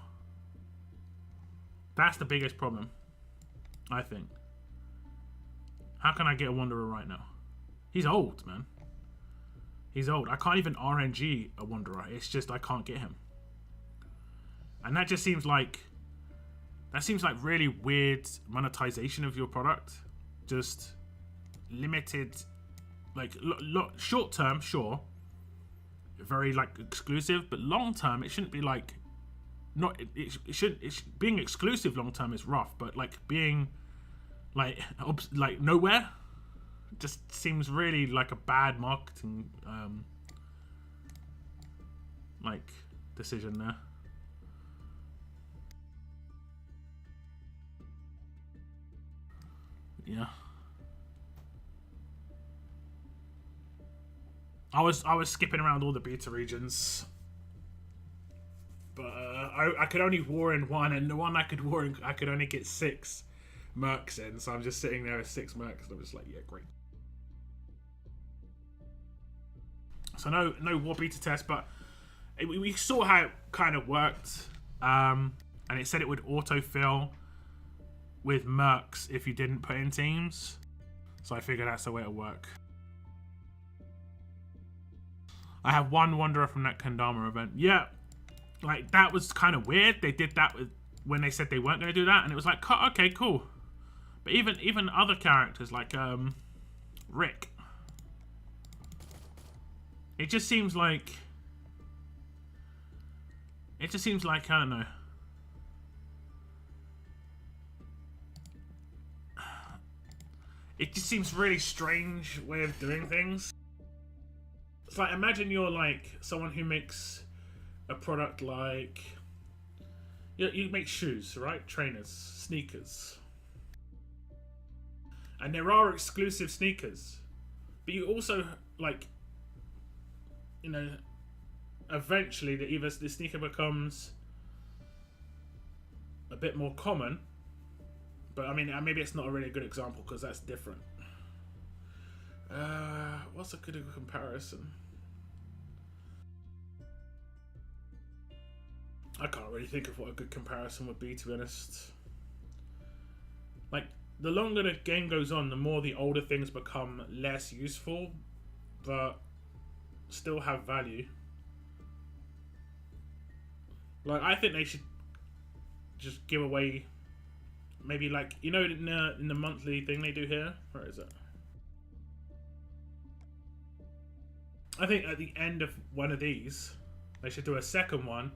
Speaker 1: That's the biggest problem, I think. How can I get a Wanderer right now? He's old, man. He's old. I can't even RNG a Wanderer. It's just I can't get him. And that just seems like... that seems like really weird monetization of your product. Just limited, like short term, sure, very like exclusive, but long term it shouldn't be like, not it should being exclusive long term is rough, but like being like nowhere just seems really like a bad marketing like decision there. Yeah. I was skipping around all the beta regions, but I could only war in one, and the one I could war in, I could only get 6 mercs in, so I'm just sitting there with 6 mercs, and I'm just like, yeah, great. So no war beta test, but we saw how it kind of worked, and it said it would autofill with mercs if you didn't put in teams, so I figured that's the way it'll work. I have one Wanderer from that Kendama event. Yeah, like that was kind of weird. They did that when they said they weren't going to do that, and it was like, okay, cool. But even other characters like Rick, it just seems like I don't know. It just seems really strange way of doing things. It's like, imagine you're like someone who makes a product like... You make shoes, right? Trainers, sneakers. And there are exclusive sneakers. But you also, like, you know, eventually the sneaker becomes a bit more common. But I mean, maybe it's not a really good example because that's different. What's a good comparison? I can't really think of what a good comparison would be, to be honest. Like, the longer the game goes on, the more the older things become less useful, but still have value. Like, I think they should just give away, maybe, like, you know, in the monthly thing they do here? Where is it? I think at the end of one of these, they should do a second one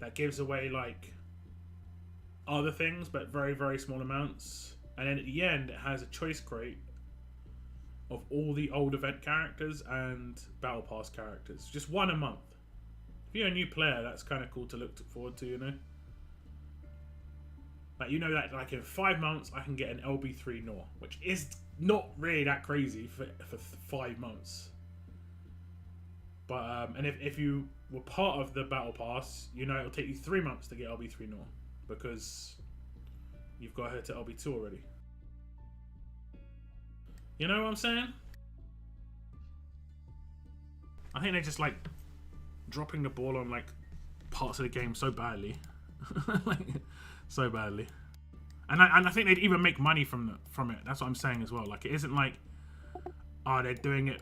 Speaker 1: that gives away, like, other things, but very, very small amounts. And then at the end, it has a choice crate of all the old event characters and Battle Pass characters. Just one a month. If you're a new player, that's kind of cool to look forward to, you know? Like, you know that, like, in 5 months, I can get an LB3 Nor, which is not really that crazy for 5 months. But, and if you were part of the Battle Pass, you know it'll take you 3 months to get LB3 Nor, because you've got her to LB2 already. You know what I'm saying? I think they're just, like, dropping the ball on, like, parts of the game so badly. Like, so badly. And I think they'd even make money from it. That's what I'm saying as well. Like, it isn't like, oh, they're doing it,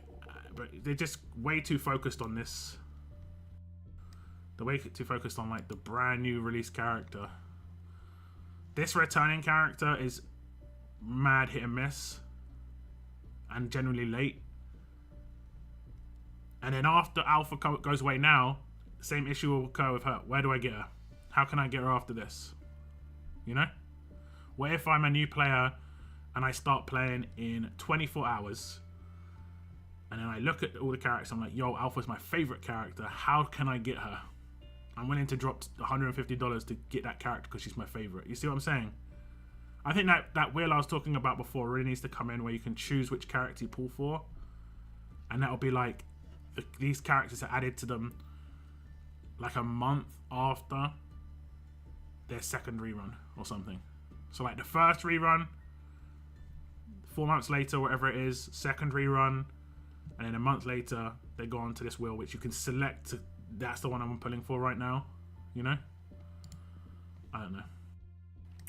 Speaker 1: but they're just way too focused on this. They're way too focused on, like, the brand new release character. This returning character is mad hit and miss, and generally late. And then after Alpha goes away now, the same issue will occur with her. Where do I get her? How can I get her after this? You know? What if I'm a new player and I start playing in 24 hours, and then I look at all the characters, I'm like, yo, Alpha's my favorite character. How can I get her? I'm willing to drop $150 to get that character because she's my favorite. You see what I'm saying? I think that wheel I was talking about before really needs to come in, where you can choose which character you pull for. And that'll be like, these characters are added to them like a month after their second rerun or something. So like the first rerun, 4 months later, whatever it is, second rerun, and then a month later, they go on to this wheel, which you can select. That's the one I'm pulling for right now, you know? I don't know.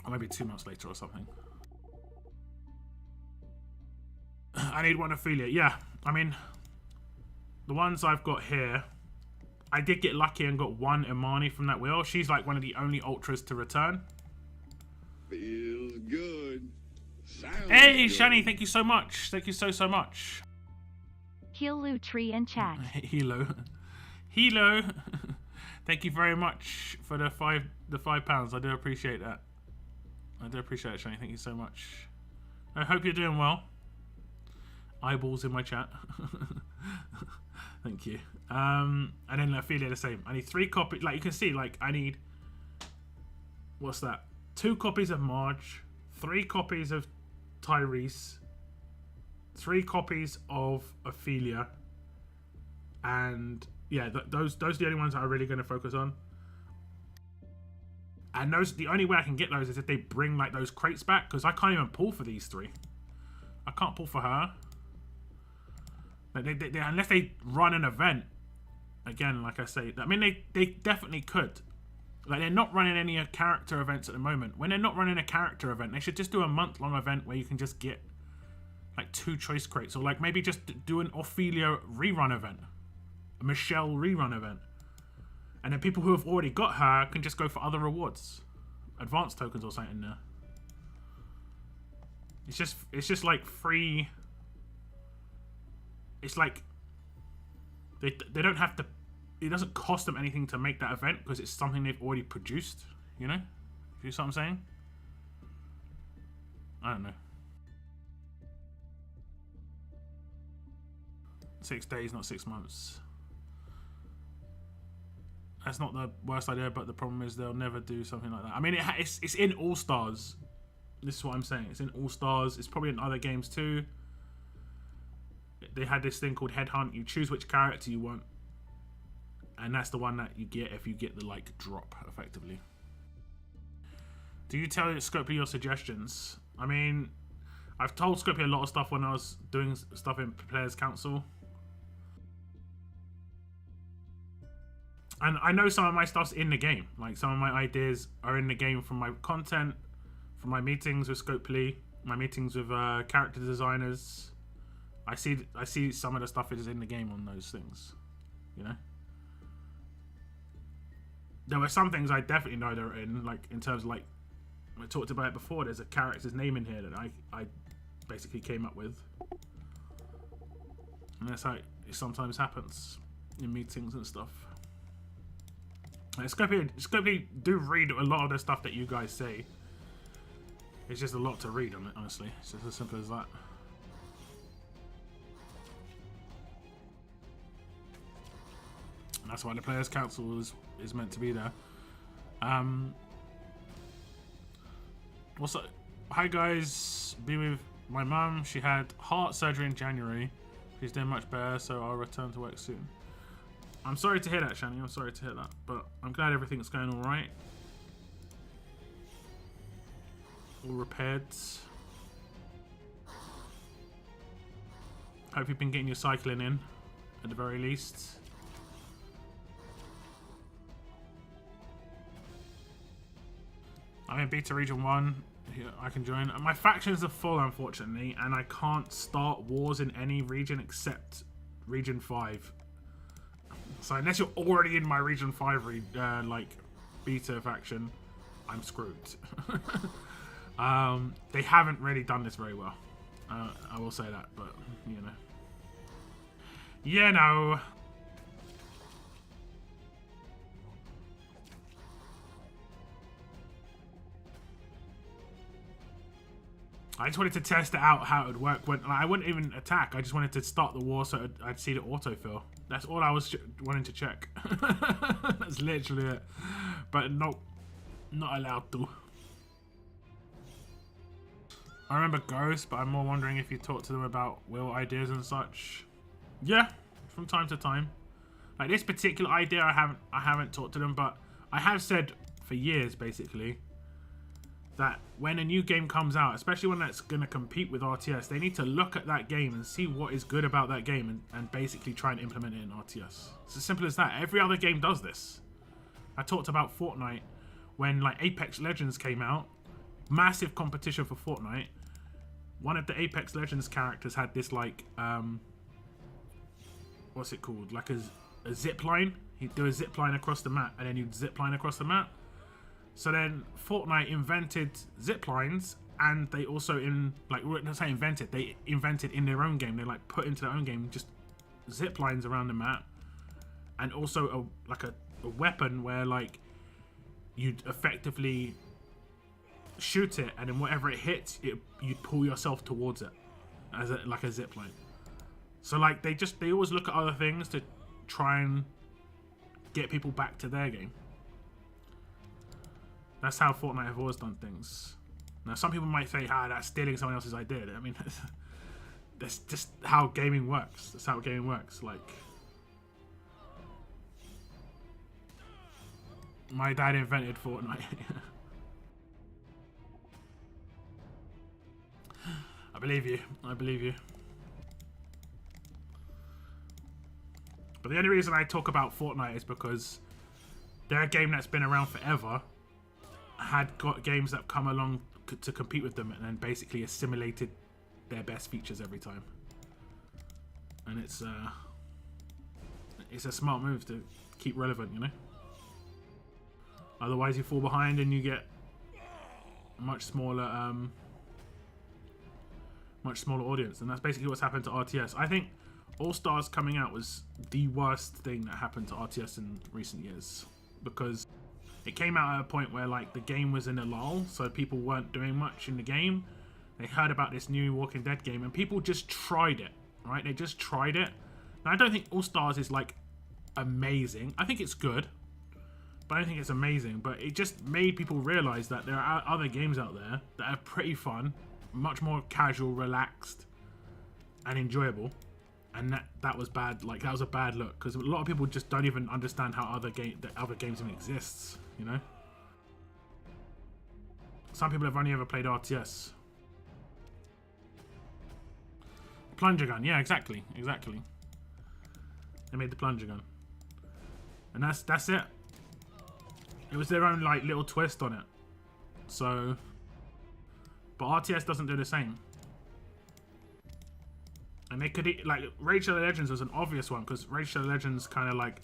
Speaker 1: Or maybe 2 months later or something. I need one affiliate. Yeah, I mean, the ones I've got here, I did get lucky and got one Imani from that wheel. She's like one of the only ultras to return.
Speaker 2: Feels good. Sounds
Speaker 1: hey,
Speaker 2: good.
Speaker 1: Shani, thank you so much. Thank you so much.
Speaker 3: Hilu tree in chat.
Speaker 1: Hilo. Hilo. Thank you very much for the £5. I do appreciate that. I do appreciate it, Shani. Thank you so much. I hope you're doing well. Eyeballs in my chat. Thank you. And then Ophelia the same. I need 3 copies. Like you can see, like I need, what's that? 2 copies of Marge, 3 copies of Tyrese, 3 copies of Ophelia, and yeah, those are the only ones that I'm really going to focus on. And those, the only way I can get those is if they bring like those crates back, because I can't even pull for these 3. I can't pull for her. Like they unless they run an event. Again, like I say, I mean they definitely could. Like they're not running any character events at the moment. When they're not running a character event, they should just do a month-long event where you can just get like 2 choice crates, or like maybe just do an Ophelia rerun event, a Michelle rerun event, and then people who have already got her can just go for other rewards, advanced tokens or something there. It's just like free. It's like they don't have to. It doesn't cost them anything to make that event because it's something they've already produced. You know, you see what I'm saying? I don't know. 6 days, not 6 months. That's not the worst idea, but the problem is they'll never do something like that. I mean, it's in All Stars. This is what I'm saying. It's in All Stars. It's probably in other games too. they had this thing called Headhunt. You choose which character you want, and that's the one that you get if you get the like drop effectively. Do you tell Scopely your suggestions? I mean, I've told Scopely a lot of stuff when I was doing stuff in Players Council. And I know some of my stuff's in the game. Like, some of my ideas are in the game from my content, from my meetings with Scopely, my meetings with character designers. I see some of the stuff is in the game on those things, you know? There were some things I definitely know they're in, like, in terms of, like, I talked about it before, there's a character's name in here that I basically came up with. And that's how it sometimes happens in meetings and stuff. Scopely do read a lot of the stuff that you guys say. It's just a lot to read on it, honestly. It's just as simple as that. And that's why the Players Council is meant to be there. What's up? Hi guys, be with my mum. She had heart surgery in January. She's doing much better, so I'll return to work soon. I'm sorry to hear that, Shani. I'm sorry to hear that, but I'm glad everything's going all right. All repaired. Hope you've been getting your cycling in, at the very least. I'm in Beta Region 1. Here, I can join. My factions are full, unfortunately, and I can't start wars in any region except Region 5. So unless you're already in my Region 5 like beta faction, I'm screwed. They haven't really done this very well. I will say that, but you know. Yeah, no. I just wanted to test it out how it would work. When I wouldn't even attack. I just wanted to start the war so I'd see the autofill. That's all I was wanting to check. That's literally it. But not allowed to. I remember Ghost, but I'm more wondering if you talk to them about will ideas and such. Yeah, from time to time. Like this particular idea, I haven't talked to them, but I have said for years basically that when a new game comes out, especially one that's going to compete with RTS, they need to look at that game and see what is good about that game and basically try and implement it in RTS. It's as simple as that. Every other game does this. I talked about Fortnite when like Apex Legends came out. Massive competition for Fortnite. One of the Apex Legends characters had this like, what's it called? Like a zip line. He'd do a zip line across the map and then you'd zip line across the map. So then Fortnite invented zip lines, and they also not say invented, they invented in their own game. They like put into their own game just zip lines around the map, and also a weapon where like you'd effectively shoot it, and then whatever it hits, you'd pull yourself towards it as like a zip line. So like they always look at other things to try and get people back to their game. That's how Fortnite have always done things. Now, some people might say, that's stealing someone else's idea. I mean, that's just how gaming works. That's how gaming works. Like, my dad invented Fortnite. I believe you. I believe you. But the only reason I talk about Fortnite is because they're a game that's been around forever. Had got games that come along to compete with them and then basically assimilated their best features every time. And it's a smart move to keep relevant, you know? Otherwise you fall behind and you get a much smaller audience, and that's basically what's happened to RTS. I think All Stars coming out was the worst thing that happened to RTS in recent years, because it came out at a point where like the game was in a lull, so people weren't doing much in the game. They heard about this new Walking Dead game and people just tried it, right? They just tried it. Now, I don't think All Stars is like amazing. I think it's good, but I don't think it's amazing. But it just made people realize that there are other games out there that are pretty fun, much more casual, relaxed, and enjoyable. and that was bad. Like, that was a bad look, because a lot of people just don't even understand how other games even exists, you know. Some people have only ever played RTS. Plunger gun, yeah, exactly. They made the plunger gun, and that's it. It was their own like little twist on it. So, but RTS doesn't do the same. And they could, like, Raid Shadow Legends was an obvious one, because Raid Shadow Legends kind of, like,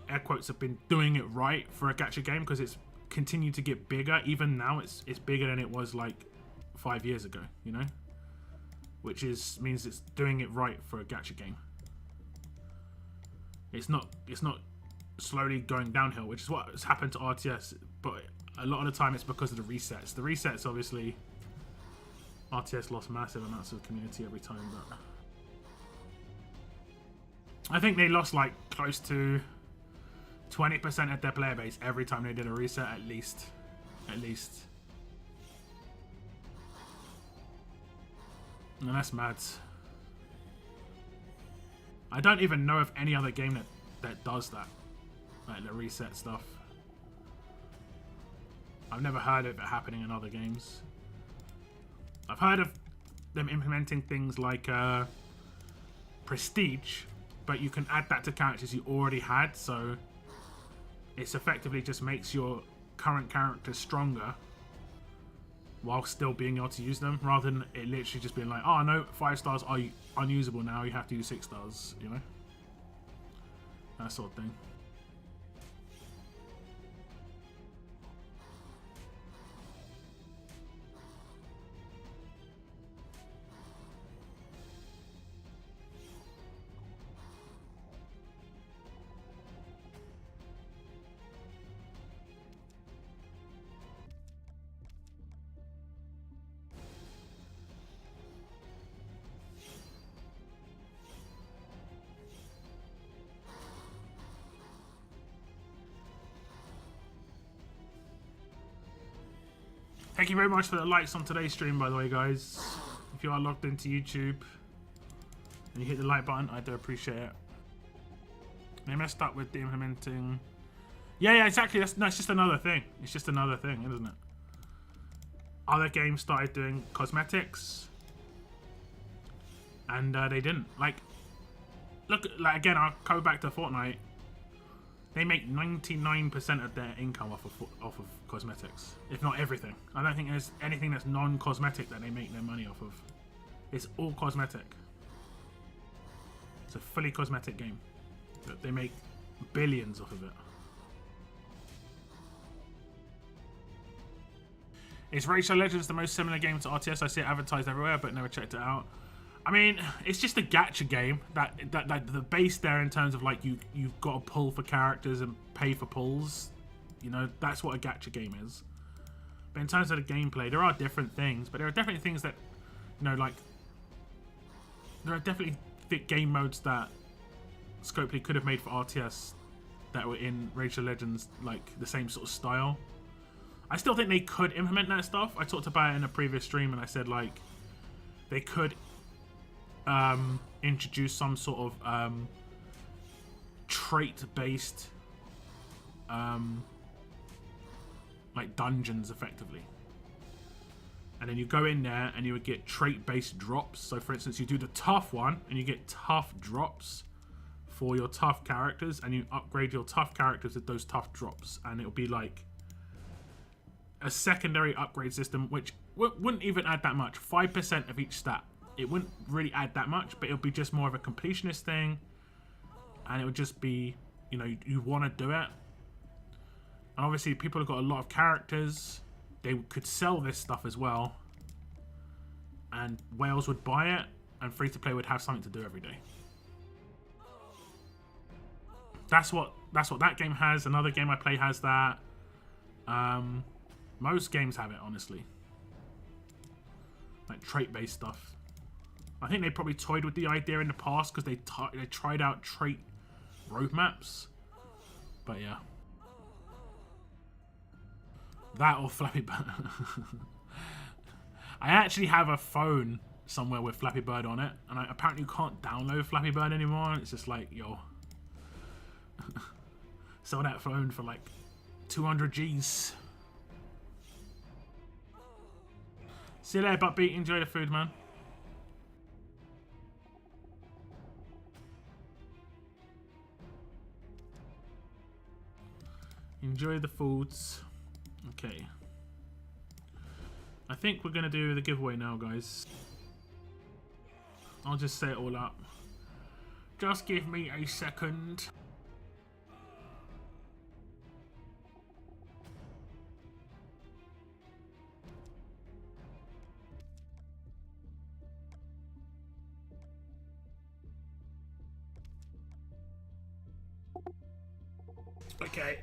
Speaker 1: air quotes, have been doing it right for a gacha game, because it's continued to get bigger. Even now, it's bigger than it was, like, 5 years ago, you know? Which means it's doing it right for a gacha game. It's not slowly going downhill, which is what has happened to RTS, but a lot of the time it's because of the resets. The resets, obviously... RTS lost massive amounts of community every time, but I think they lost like close to 20% of their player base every time they did a reset, at least. And that's mad. I don't even know of any other game that does that, like the reset stuff. I've never heard of it happening in other games. I've heard of them implementing things like Prestige, but you can add that to characters you already had, so it's effectively just makes your current characters stronger while still being able to use them, rather than it literally just being like, oh no, 5 stars are unusable now, you have to use 6 stars, you know? That sort of thing. Thank you very much for the likes on today's stream, by the way, guys. If you are logged into YouTube and you hit the like button, I do appreciate it. They messed up with the implementing. Yeah, exactly. It's just another thing. It's just another thing, isn't it? Other games started doing cosmetics, and they didn't. Like, look, like again, I'll go back to Fortnite. They make 99% of their income off of cosmetics, if not everything. I don't think there's anything that's non-cosmetic that they make their money off of. It's all cosmetic. It's a fully cosmetic game. They make billions off of it. Is Raid Shadow Legends the most similar game to RTS? I see it advertised everywhere, but never checked it out. I mean, it's just a gacha game. That the base there in terms of like you've got to pull for characters and pay for pulls. You know, that's what a gacha game is. But in terms of the gameplay, there are different things. But there are definitely things that, you know, like there are definitely game modes that Scopely could have made for RTS that were in Raid Shadow Legends, like the same sort of style. I still think they could implement that stuff. I talked about it in a previous stream, and I said like they could introduce some sort of trait-based like dungeons, effectively. And then you go in there and you would get trait-based drops. So for instance, you do the tough one and you get tough drops for your tough characters, and you upgrade your tough characters with those tough drops, and it'll be like a secondary upgrade system, which wouldn't even add that much. 5% of each stat. It wouldn't really add that much, but it'll be just more of a completionist thing, and it would just be, you know, you want to do it. And obviously people have got a lot of characters. They could sell this stuff as well, and whales would buy it, and free to play would have something to do every day. That's what that game has. Another game I play has that. Most games have it, honestly. Like trait-based stuff. I think they probably toyed with the idea in the past because they tried out trait roadmaps. But yeah. That or Flappy Bird. I actually have a phone somewhere with Flappy Bird on it, and I apparently can't download Flappy Bird anymore. It's just like, yo, sell that phone for like 200 G's. See you later, Buttbeat. Enjoy the food, man. Enjoy the foods. Okay. I think we're gonna do the giveaway now, guys. I'll just set it all up. Just give me a second. Okay.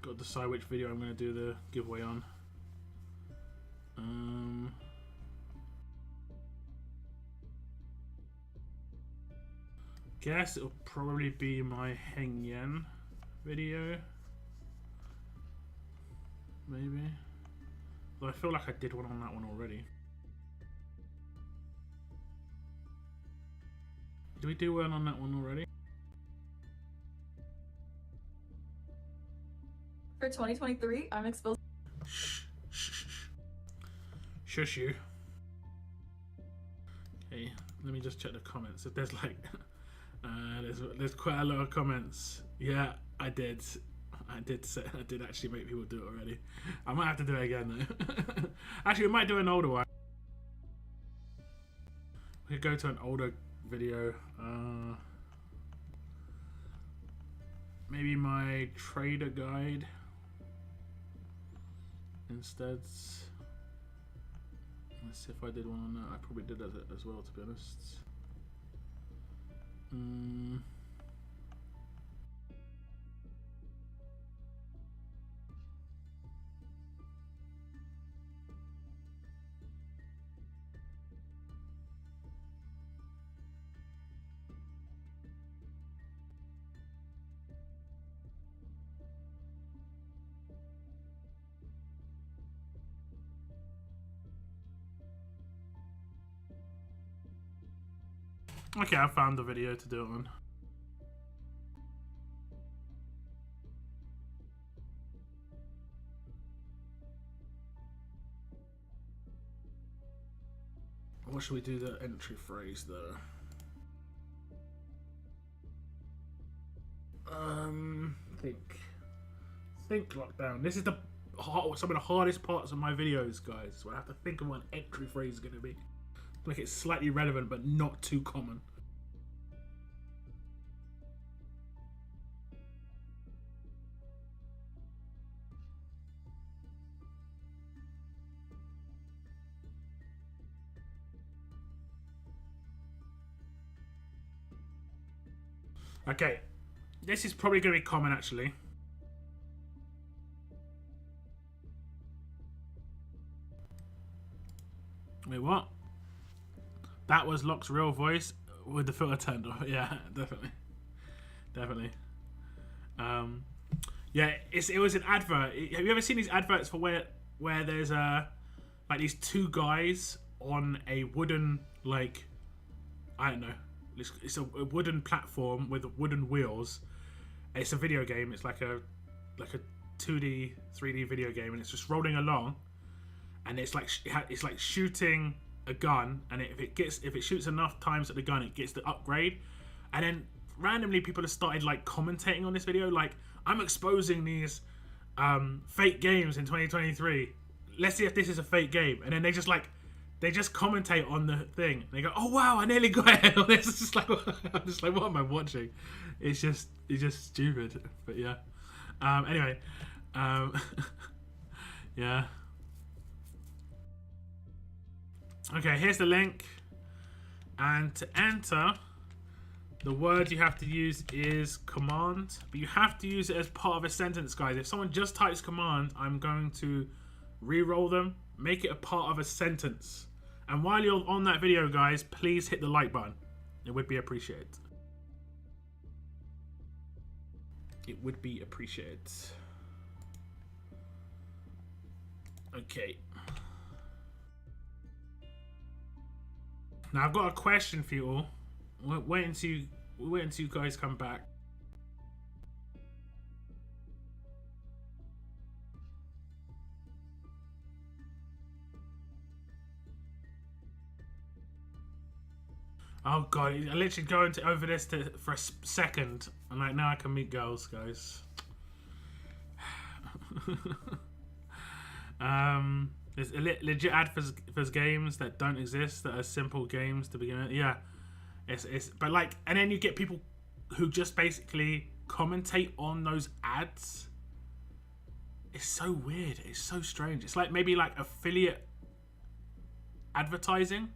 Speaker 1: Got to decide which video I'm going to do the giveaway on. Guess it'll probably be my Hengyen video. Maybe. Though I feel like I did one on that one already. Did we do one on that one already?
Speaker 4: For 2023, I'm exposed.
Speaker 1: Shush you. Okay, let me just check the comments. If there's like, there's quite a lot of comments. Yeah, I did actually make people do it already. I might have to do it again though. Actually, we might do an older one. We could go to an older video. Maybe my trader guide instead. Let's see if I did one on that. I probably did that as well, to be honest. Okay, I found the video to do it on. What should we do the entry phrase though? Think lockdown. This is some of the hardest parts of my videos, guys. So I have to think of what an entry phrase is going to be. Make it slightly relevant, but not too common. Okay, this is probably going to be common actually. Wait, what? That was Locke's real voice with the filter turned off. Yeah, definitely. Yeah, it was an advert. Have you ever seen these adverts for where there's like these two guys on a wooden, like, I don't know, it's a wooden platform with wooden wheels. It's a video game. It's like a 2D 3D video game, and it's just rolling along, and it's like shooting a gun, and if it shoots enough times at the gun, it gets the upgrade. And then randomly people have started like commentating on this video, like, I'm exposing these fake games in 2023. Let's see if this is a fake game. And then they just commentate on the thing. They go, oh wow, I nearly got it. It's just like, I'm just like, what am I watching? It's just stupid. But yeah. Anyway, yeah. Okay, here's the link, and to enter, The word you have to use is command, but you have to use it as part of a sentence, guys. If someone just types command, I'm going to re-roll them, make it a part of a sentence. And while you're on that video, guys, please hit the like button. It would be appreciated. It would be appreciated. Okay. Now I've got a question for you all. We'll wait until you guys come back. Oh god, I literally go over this for a second, and like now I can meet girls, guys. There's legit ad for games that don't exist, that are simple games to begin with. Yeah, it's but like, and then you get people who just basically commentate on those ads. It's so weird. It's so strange. It's like maybe like affiliate advertising.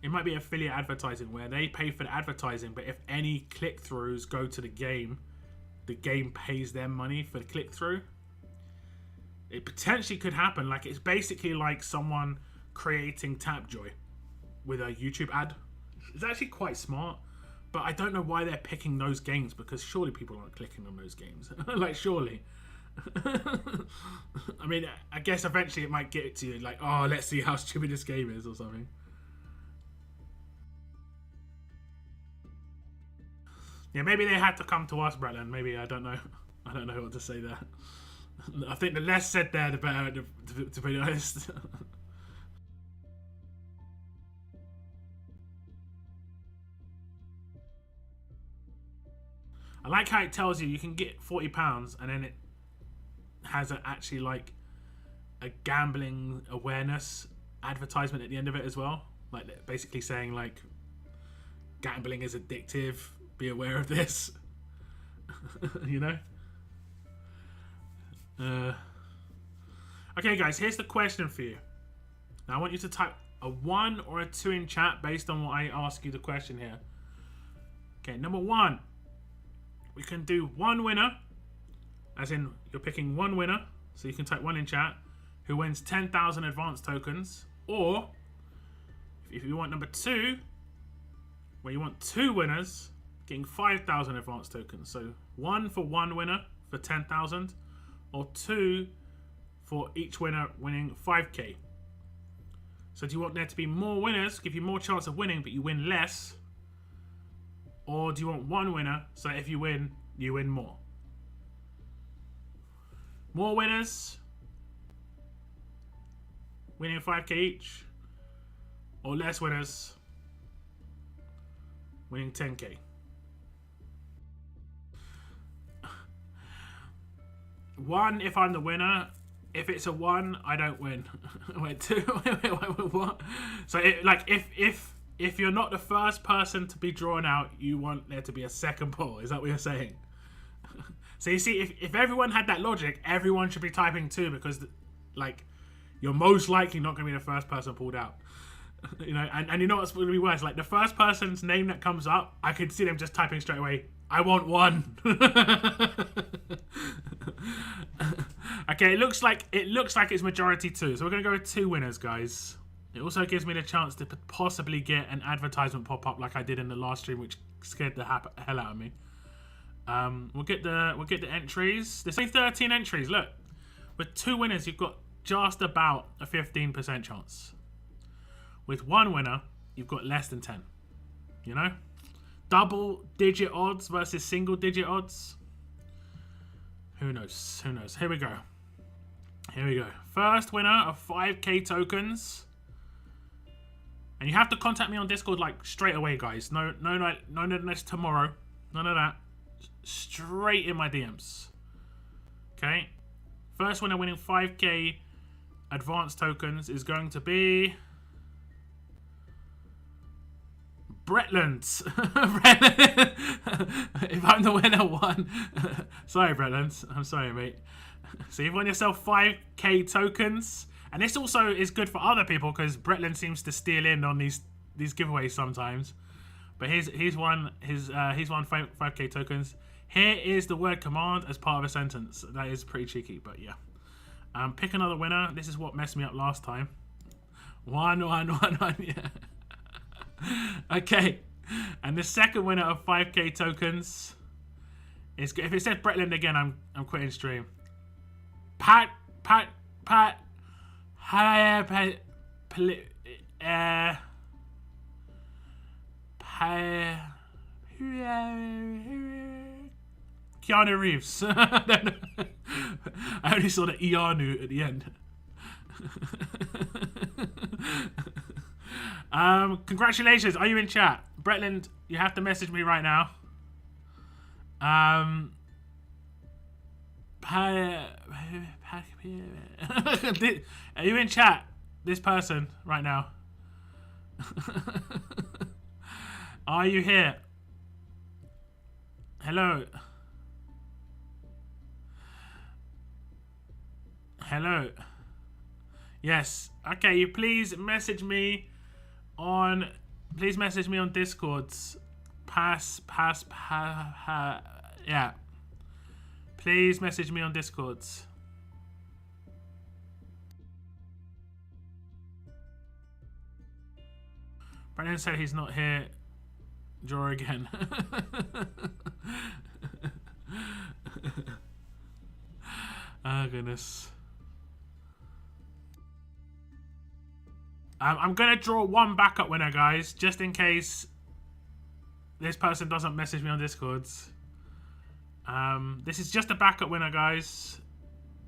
Speaker 1: It might be affiliate advertising where they pay for the advertising, but if any click-throughs go to the game pays them money for the click-through. It potentially could happen. Like, it's basically like someone creating Tapjoy with a YouTube ad. It's actually quite smart, but I don't know why they're picking those games, because surely people aren't clicking on those games. Like, surely. I mean, I guess eventually it might get to you, like, oh, let's see how stupid this game is or something. Yeah, maybe they had to come to us, Bretland. Maybe, I don't know. I don't know what to say there. I think the less said there, the better, to be honest. I like how it tells you can get £40 and then it has actually like a gambling awareness advertisement at the end of it as well. Like basically saying like gambling is addictive, be aware of this. You know? Okay guys, here's the question for you. Now I want you to type a 1 or a 2 in chat based on what I ask you the question here. Okay, number 1. We can do one winner, as in you're picking one winner, so you can type 1 in chat, who wins 10,000 advanced tokens. Or, if you want number 2, where you want 2 winners, getting 5,000 advanced tokens. So 1 for 1 winner for 10,000, or 2 for each winner winning 5k. So do you want there to be more winners, give you more chance of winning, but you win less? Or do you want 1 winner, so if you win more? More winners, winning 5k each, or less winners, winning 10k? One, if I'm the winner. If it's a 1, I don't win. Wait, 2. What? So, if you're not the first person to be drawn out, you want there to be a second poll. Is that what you're saying? So you see, if everyone had that logic, everyone should be typing 2 because, like, you're most likely not going to be the first person pulled out. You know, and you know what's going to be worse? Like, the first person's name that comes up, I could see them just typing straight away, I want 1. Okay, it looks like it's majority 2. So we're going to go with 2 winners, guys. It also gives me the chance to possibly get an advertisement pop up like I did in the last stream, which scared the hell out of me. We'll get the entries. There's only 13 entries. Look, with 2 winners, you've got just about a 15% chance. With 1 winner, you've got less than 10. You know, double-digit odds versus single-digit odds. Who knows? Who knows? Here we go. Here we go. First winner of 5k tokens. And you have to contact me on Discord like straight away, guys. No, tomorrow. None of that. Straight in my DMs. Okay. First winner winning 5k advanced tokens is going to be Bretlands. If I'm the winner, 1. Sorry, Bretlands. I'm sorry, mate. So you've won yourself 5k tokens. And this also is good for other people because Bretland seems to steal in on these giveaways sometimes. But he's won 5k tokens. Here is the word command as part of a sentence. That is pretty cheeky, but yeah. Pick another winner. This is what messed me up last time. One, yeah. Okay. And the second winner of 5k tokens is, if it says Bretland again, I'm quitting stream. Pat. Keanu Reeves. I only saw the Ianu at the end. Congratulations. Are you in chat? Bretland, you have to message me right now. Are you in chat? This person right now. Are you here? Hello. Hello. Yes. Okay, you please message me on Discords. Yeah. Please message me on Discords. Brennan said he's not here. Draw again. Oh goodness. I'm gonna draw one backup winner, guys, just in case this person doesn't message me on Discords. This is just a backup winner, guys.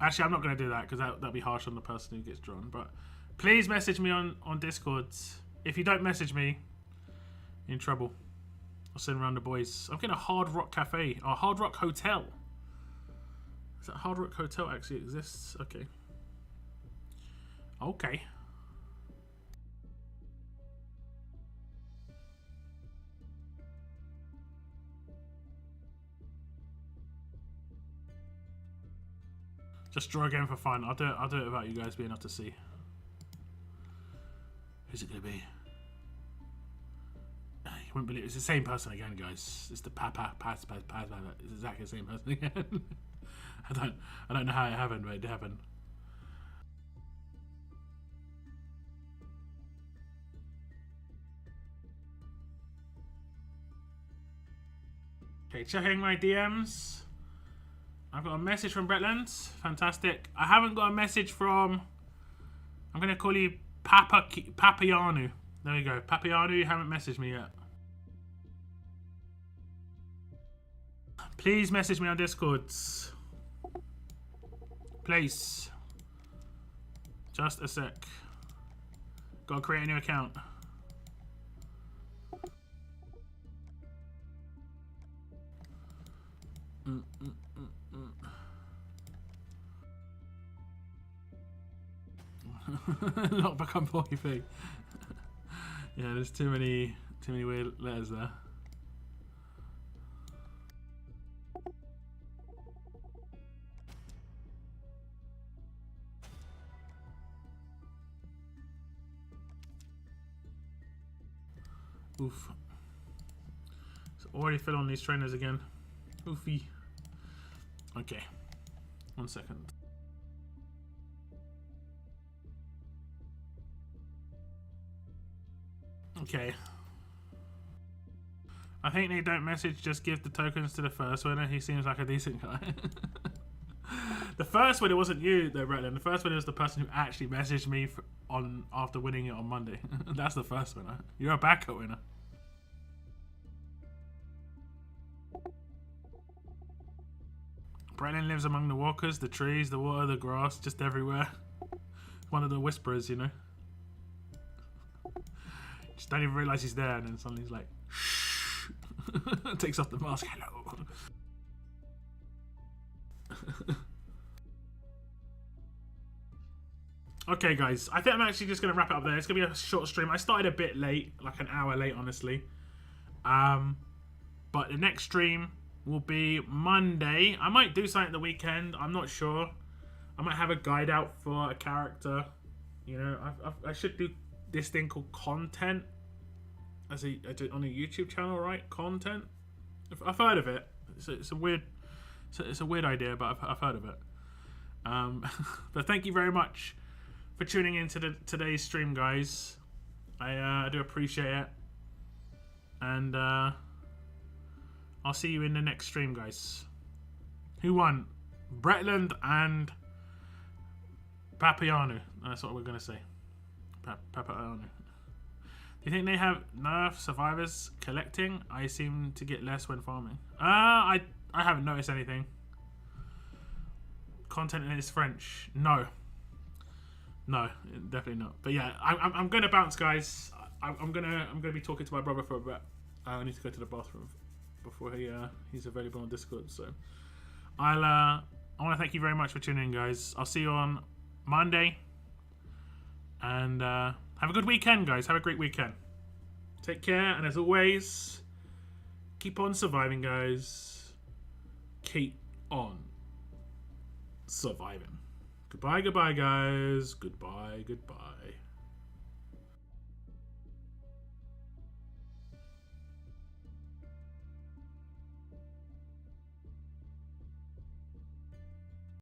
Speaker 1: Actually, I'm not gonna do that because that'd be harsh on the person who gets drawn. But please message me on Discords. If you don't message me, you're in trouble. I'll send around the boys. I'm getting a Hard Rock Cafe, or Hard Rock Hotel. Is that Hard Rock Hotel actually exists? Okay. Okay. Just draw again for fun. I'll do it without you guys being able to see. Who's it gonna be? You wouldn't believe it's the same person again, guys. It's the Papa. It's exactly the same person again. I don't know how it happened, but it happened. Okay, checking my DMs. I've got a message from Bretland. Fantastic. I haven't got a message from... I'm going to call you Papianu. There we go. Papianu, you haven't messaged me yet. Please message me on Discords. Please. Just a sec. Gotta create a new account. Not become 40p. Yeah, there's too many weird letters there. Oof. It's already filled on these trainers again. Oofy. Okay. 1 second. Okay. I think they don't message, just give the tokens to the first winner. He seems like a decent guy. The first winner wasn't you though, Bretland. The first winner was the person who actually messaged me after winning it on Monday. That's the first winner. You're a backup winner. Brennan lives among the walkers, the trees, the water, the grass, just everywhere. One of the whisperers, you know. Just don't even realise he's there, and then suddenly he's like, shh. Takes off the mask. Hello. Okay, guys. I think I'm actually just going to wrap it up there. It's going to be a short stream. I started a bit late, like an hour late, honestly. But the next stream will be Monday. I might do something the weekend. I'm not sure. I might have a guide out for a character. You know, I should do this thing called content as on a YouTube channel, right? Content. I've heard of it. It's a weird idea, but I've heard of it. But thank you very much for tuning into today's stream, guys. I do appreciate it, and I'll see you in the next stream, guys. Who won? Bretland and Papiano. That's what we're gonna say. Papiano. Do you think they have nerf survivors collecting? I seem to get less when farming. I haven't noticed anything. Content in its French. No, definitely not. But yeah, I'm gonna bounce, guys. I'm gonna be talking to my brother for a bit. I need to go to the bathroom before he's available on Discord. So I want to thank you very much for tuning in, guys. I'll see you on Monday, and have a good weekend, guys. Have a great weekend. Take care, and as always, keep on surviving, guys. Keep on surviving. Goodbye, guys. Goodbye.